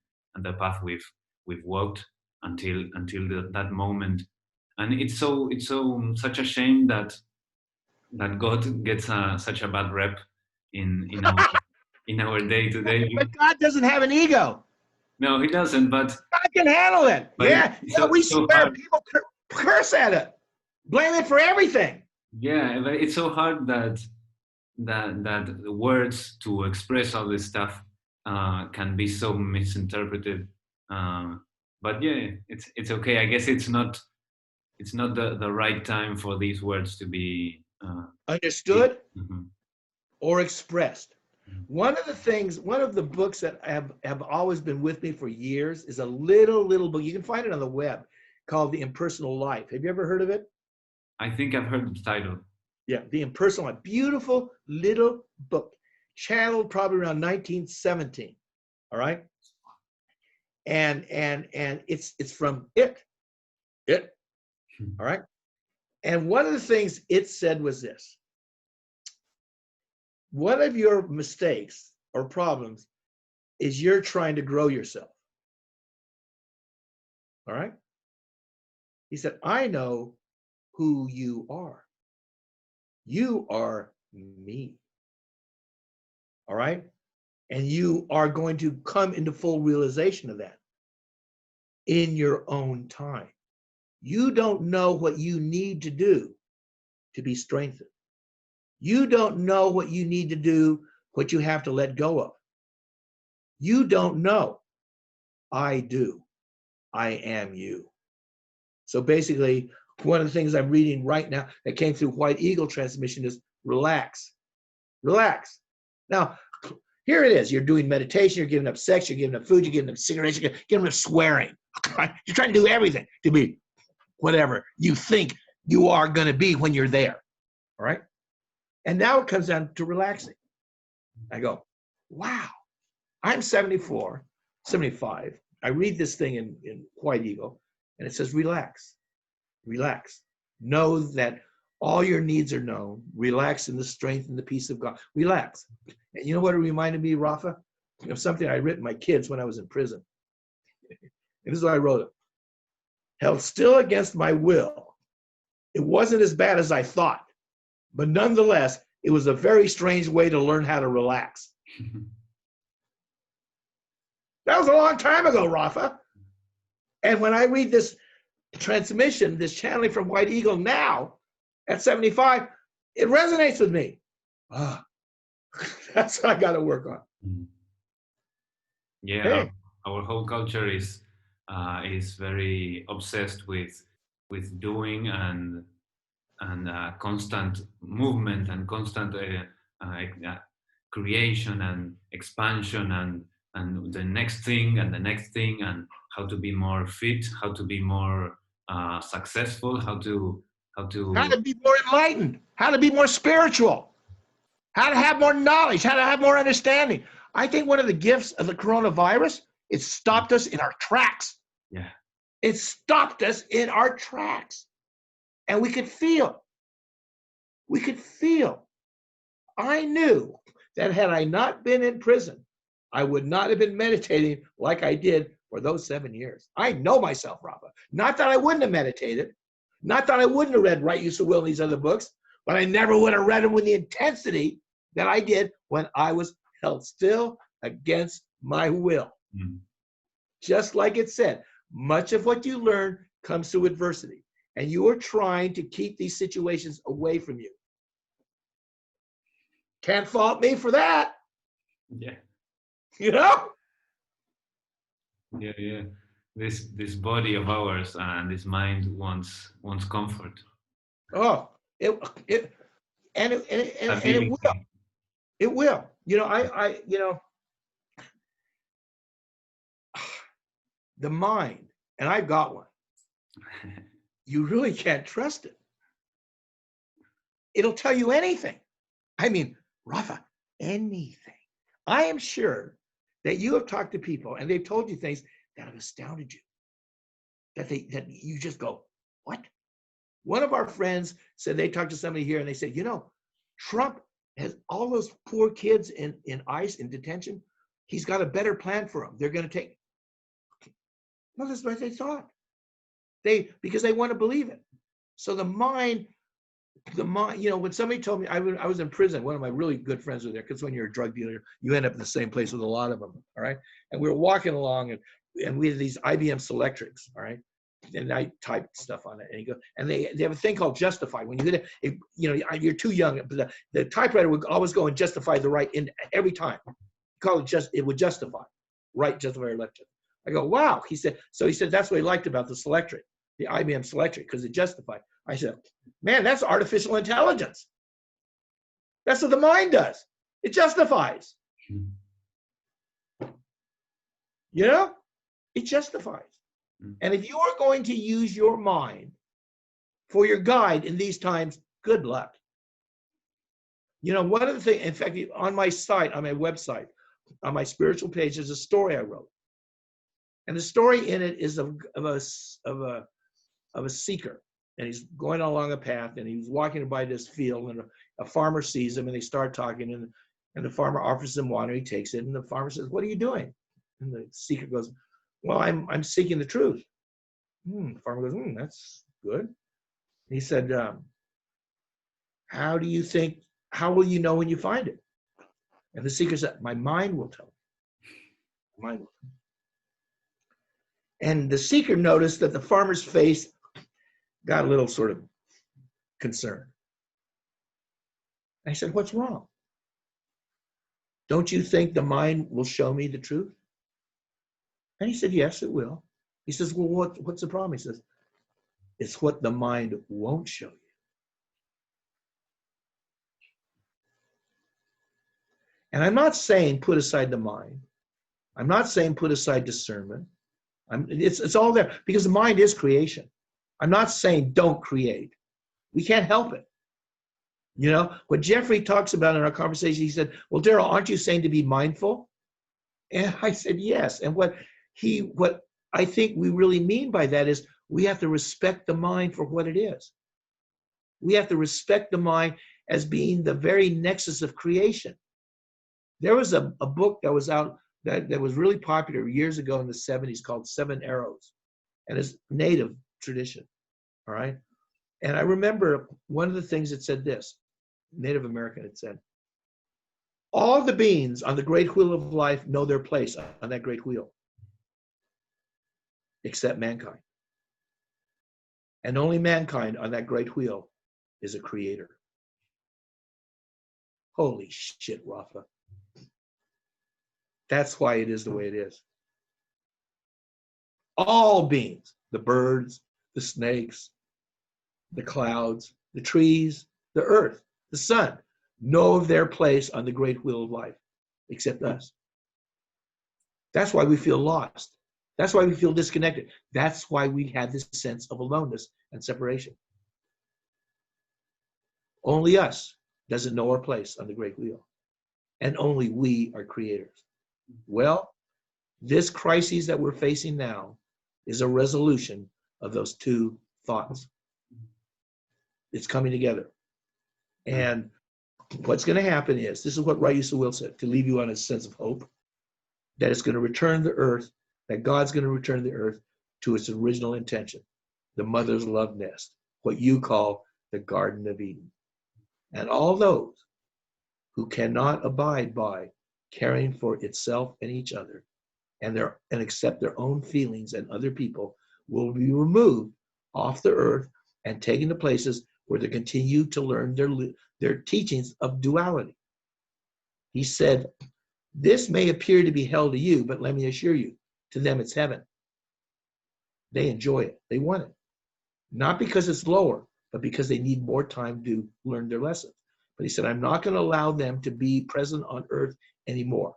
the path we've walked until that moment. And it's such a shame that God gets such a bad rep in our day to day. But God doesn't have an ego. No, he doesn't. But God can handle it. We swear people curse at it, blame it for everything. Yeah, but it's so hard that that the words to express all this stuff can be so misinterpreted. But yeah, it's okay. I guess it's not the right time for these words to be Understood mhm, or expressed. mhm. One of the books that have always been with me for years is a little book. You can find it on the web called The Impersonal Life. Have you ever heard of it? I think I've heard the title. Yeah, The Impersonal Life. Beautiful little book, channeled probably around 1917. All right. And it's from it. All right. And one of the things it said was this: one of your mistakes or problems is you're trying to grow yourself. All right. He said, I know who you are. You are me. All right. And you are going to come into full realization of that in your own time. You don't know what you need to do to be strengthened. You don't know what you need to do, what you have to let go of. You don't know. I do. I am you. So basically, one of the things I'm reading right now that came through White Eagle transmission is relax. Relax. Now, here it is. You're doing meditation, you're giving up sex, you're giving up food, you're giving up cigarettes, you're giving up swearing. You're trying to do everything to be whatever you think you are going to be when you're there. All right. And now it comes down to relaxing. I go, wow, I'm 74, 75. I read this thing in White Eagle, and it says, relax, relax. Know that all your needs are known. Relax in the strength and the peace of God. Relax. And you know what it reminded me, Rafa? Of something I written my kids when I was in prison. And this is what I wrote. Held still against my will. It wasn't as bad as I thought, but nonetheless, it was a very strange way to learn how to relax. That was a long time ago, Rafa. And when I read this transmission, this channeling from White Eagle now at 75, it resonates with me. That's what I got to work on. Yeah, Hey. our whole culture is very obsessed with doing and constant movement and constant creation and expansion and the next thing and the next thing, and how to be more fit, how to be more successful, how to be more enlightened, how to be more spiritual, how to have more knowledge, how to have more understanding. I think one of the gifts of the coronavirus, it stopped us in our tracks. Yeah. It stopped us in our tracks. And we could feel. I knew that had I not been in prison, I would not have been meditating like I did for those 7 years. I know myself, Rafa. Not that I wouldn't have meditated, not that I wouldn't have read Right Use of Will and these other books, but I never would have read them with the intensity that I did when I was held still against my will. Mm-hmm. Just like it said, much of what you learn comes through adversity, and you are trying to keep these situations away from you. Can't fault me for that. Yeah. You know? Yeah. This body of ours and this mind wants comfort. Oh, it will. It will. You know, the mind, and I've got one. You really can't trust it. It'll tell you anything. I mean, Rafa, anything. I am sure that you have talked to people and they've told you things that have astounded you. That you just go, what? One of our friends said they talked to somebody here and they said, you know, Trump has all those poor kids in ICE, in detention. He's got a better plan for them. They're going to take. No, that's what they thought. Because they want to believe it. So the mind, you know, when somebody told me I was in prison, one of my really good friends was there, because when you're a drug dealer, you end up in the same place with a lot of them. All right. And we were walking along and we had these IBM Selectrics. All right. and I typed stuff on it, and they have a thing called justify. When you hit it, you're too young, but the typewriter would always go and justify the right in every time. Call it it would justify, right, justify, or left. I go, wow. He said that's what he liked about the Selectric, the IBM Selectric, because it justified. I said, man, that's artificial intelligence. That's what the mind does. It justifies. It justifies. And if you are going to use your mind for your guide in these times, good luck. One of the things, in fact, on my site, on my website, on my spiritual page, there's a story I wrote. And the story in it is of a seeker. And he's going along a path, and he's walking by this field, and a farmer sees him, and they start talking, and the farmer offers him water. He takes it, and the farmer says, "What are you doing?" And the seeker goes, "Well, I'm seeking the truth." The farmer goes, "That's good." He said, "How will you know when you find it?" And the seeker said, "My mind will tell me. My mind will." And the seeker noticed that the farmer's face got a little sort of concerned. I said, "What's wrong? Don't you think the mind will show me the truth?" And he said, "Yes, it will." He says, "Well, what's the problem?" He says, "It's what the mind won't show you." And I'm not saying put aside the mind. I'm not saying put aside discernment. It's all there, because the mind is creation. I'm not saying don't create. We can't help it. What Jeffrey talks about in our conversation, he said, "Well, Darryl, aren't you saying to be mindful?" And I said, yes. And what I think we really mean by that is we have to respect the mind for what it is. We have to respect the mind as being the very nexus of creation. There was a book that was out that was really popular years ago in the 70s called Seven Arrows, and it's native tradition, all right? And I remember one of the things it said this, Native American, it said, all the beings on the great wheel of life know their place on that great wheel, except mankind. And only mankind on that great wheel is a creator. Holy shit, Rafa. That's why it is the way it is. All beings, the birds, the snakes, the clouds, the trees, the earth, the sun, know their place on the great wheel of life, except us. That's why we feel lost. That's why we feel disconnected. That's why we have this sense of aloneness and separation. Only us doesn't know our place on the great wheel. And only we are creators. Well, this crisis that we're facing now is a resolution of those two thoughts. It's coming together. And what's going to happen is, this is what Raisa Will said, to leave you on a sense of hope, that it's going to return the earth, that God's going to return the earth to its original intention, the mother's love nest, what you call the Garden of Eden. And all those who cannot abide by caring for itself and each other, and accept their own feelings and other people, will be removed off the earth and taken to places where they continue to learn their teachings of duality. He said, this may appear to be hell to you, but let me assure you, to them it's heaven. They enjoy it. They want it. Not because it's lower, but because they need more time to learn their lessons. But he said, I'm not going to allow them to be present on earth anymore.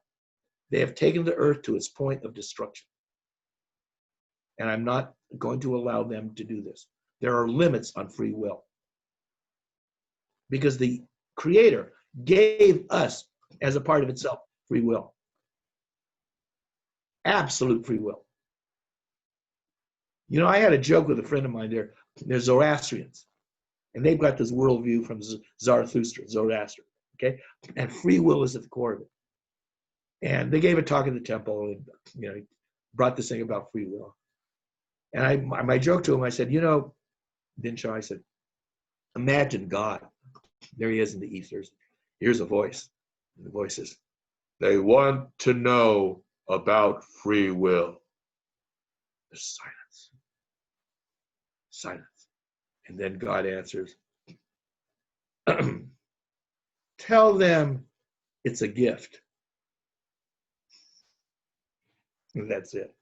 They have taken the earth to its point of destruction. And I'm not going to allow them to do this. There are limits on free will. Because the Creator gave us, as a part of itself, free will. Absolute free will. I had a joke with a friend of mine there. They're Zoroastrians. And they've got this worldview from Zarathustra, Zoroaster. Okay? And free will is at the core of it. And they gave a talk at the temple, and brought this thing about free will. And my joke to him, I said, Dinshaw, I said, imagine God. There he is in the ethers. Here's a voice. And the voice is, they want to know about free will. There's silence. Silence. And then God answers, tell them it's a gift. And that's it.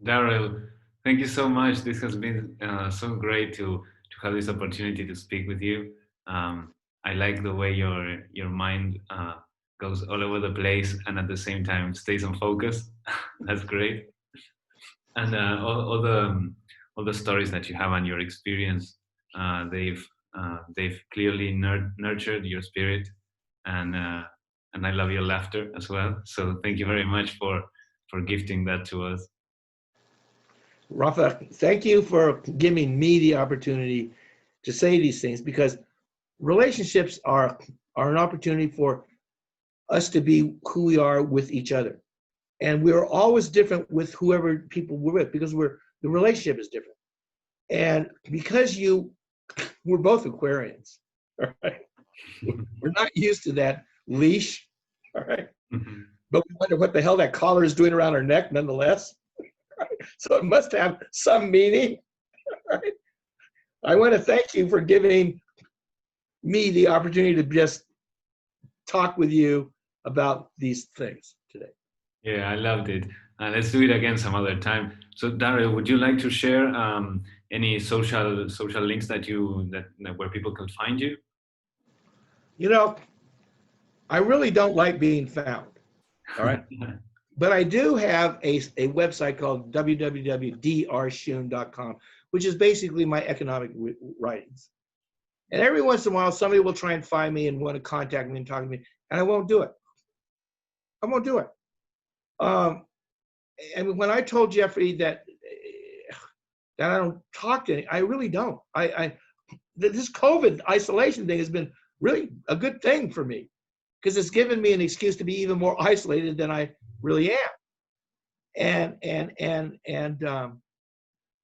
Darryl, thank you so much. This has been so great to have this opportunity to speak with you. I like the way your mind goes all over the place and at the same time stays on focus. That's great. And all the stories that you have and your experience, they've clearly nurtured your spirit, and I love your laughter as well. So thank you very much for gifting that to us. Rafa, thank you for giving me the opportunity to say these things, because relationships are an opportunity for us to be who we are with each other. And we're always different with whoever people we're with, because the relationship is different. And because we're both Aquarians, all right? We're not used to that leash, all right? Mm-hmm. But we wonder what the hell that collar is doing around our neck nonetheless. So it must have some meaning, right? I want to thank you for giving me the opportunity to just talk with you about these things today. Yeah, I loved it. Let's do it again some other time. So, Darryl, would you like to share any social links that where people can find you? You know, I really don't like being found, all right? But I do have a website called www.drschoon.com, which is basically my economic writings. And every once in a while, somebody will try and find me and want to contact me and talk to me, and I won't do it. I won't do it. And when I told Jeffrey that I don't talk to any, I really don't. This COVID isolation thing has been really a good thing for me, because it's given me an excuse to be even more isolated than I really am. And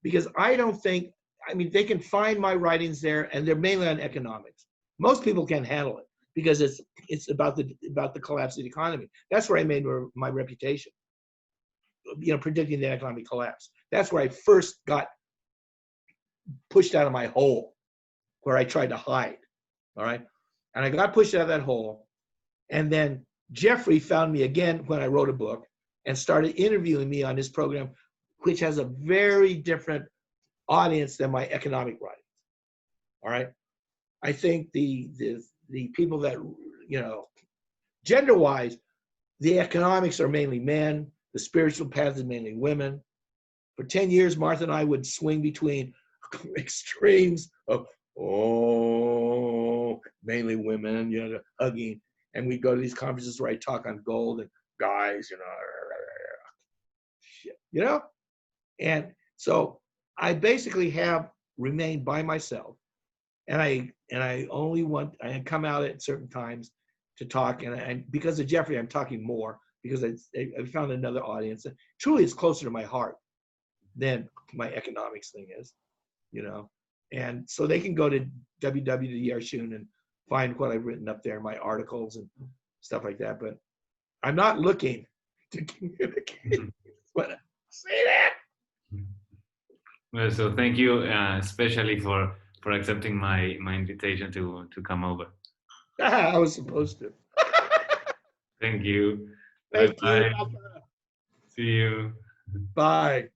because I don't think, I mean, they can find my writings there, and they're mainly on economics. Most people can't handle it because it's about the collapse of the economy. That's where I made my reputation, predicting the economic collapse. That's where I first got pushed out of my hole, where I tried to hide. All right, and I got pushed out of that hole, and then Jeffrey found me again when I wrote a book and started interviewing me on his program, which has a very different audience than my economic writings. All right, I think the people that, gender-wise, the economics are mainly men, the spiritual path is mainly women. For 10 years, Martha and I would swing between extremes of, mainly women, hugging, and we'd go to these conferences where I talk on gold and guys, shit, and so I basically have remained by myself, and I come out at certain times to talk, and because of Jeffrey, I'm talking more because I found another audience, and truly it's closer to my heart than my economics thing is, and so they can go to www.drschoon and find what I've written up there, my articles and stuff like that. But I'm not looking to communicate. But say that. Well, so thank you, especially for accepting my invitation to come over. I was supposed to. Thank you. Thank you. Bye. See you. Bye.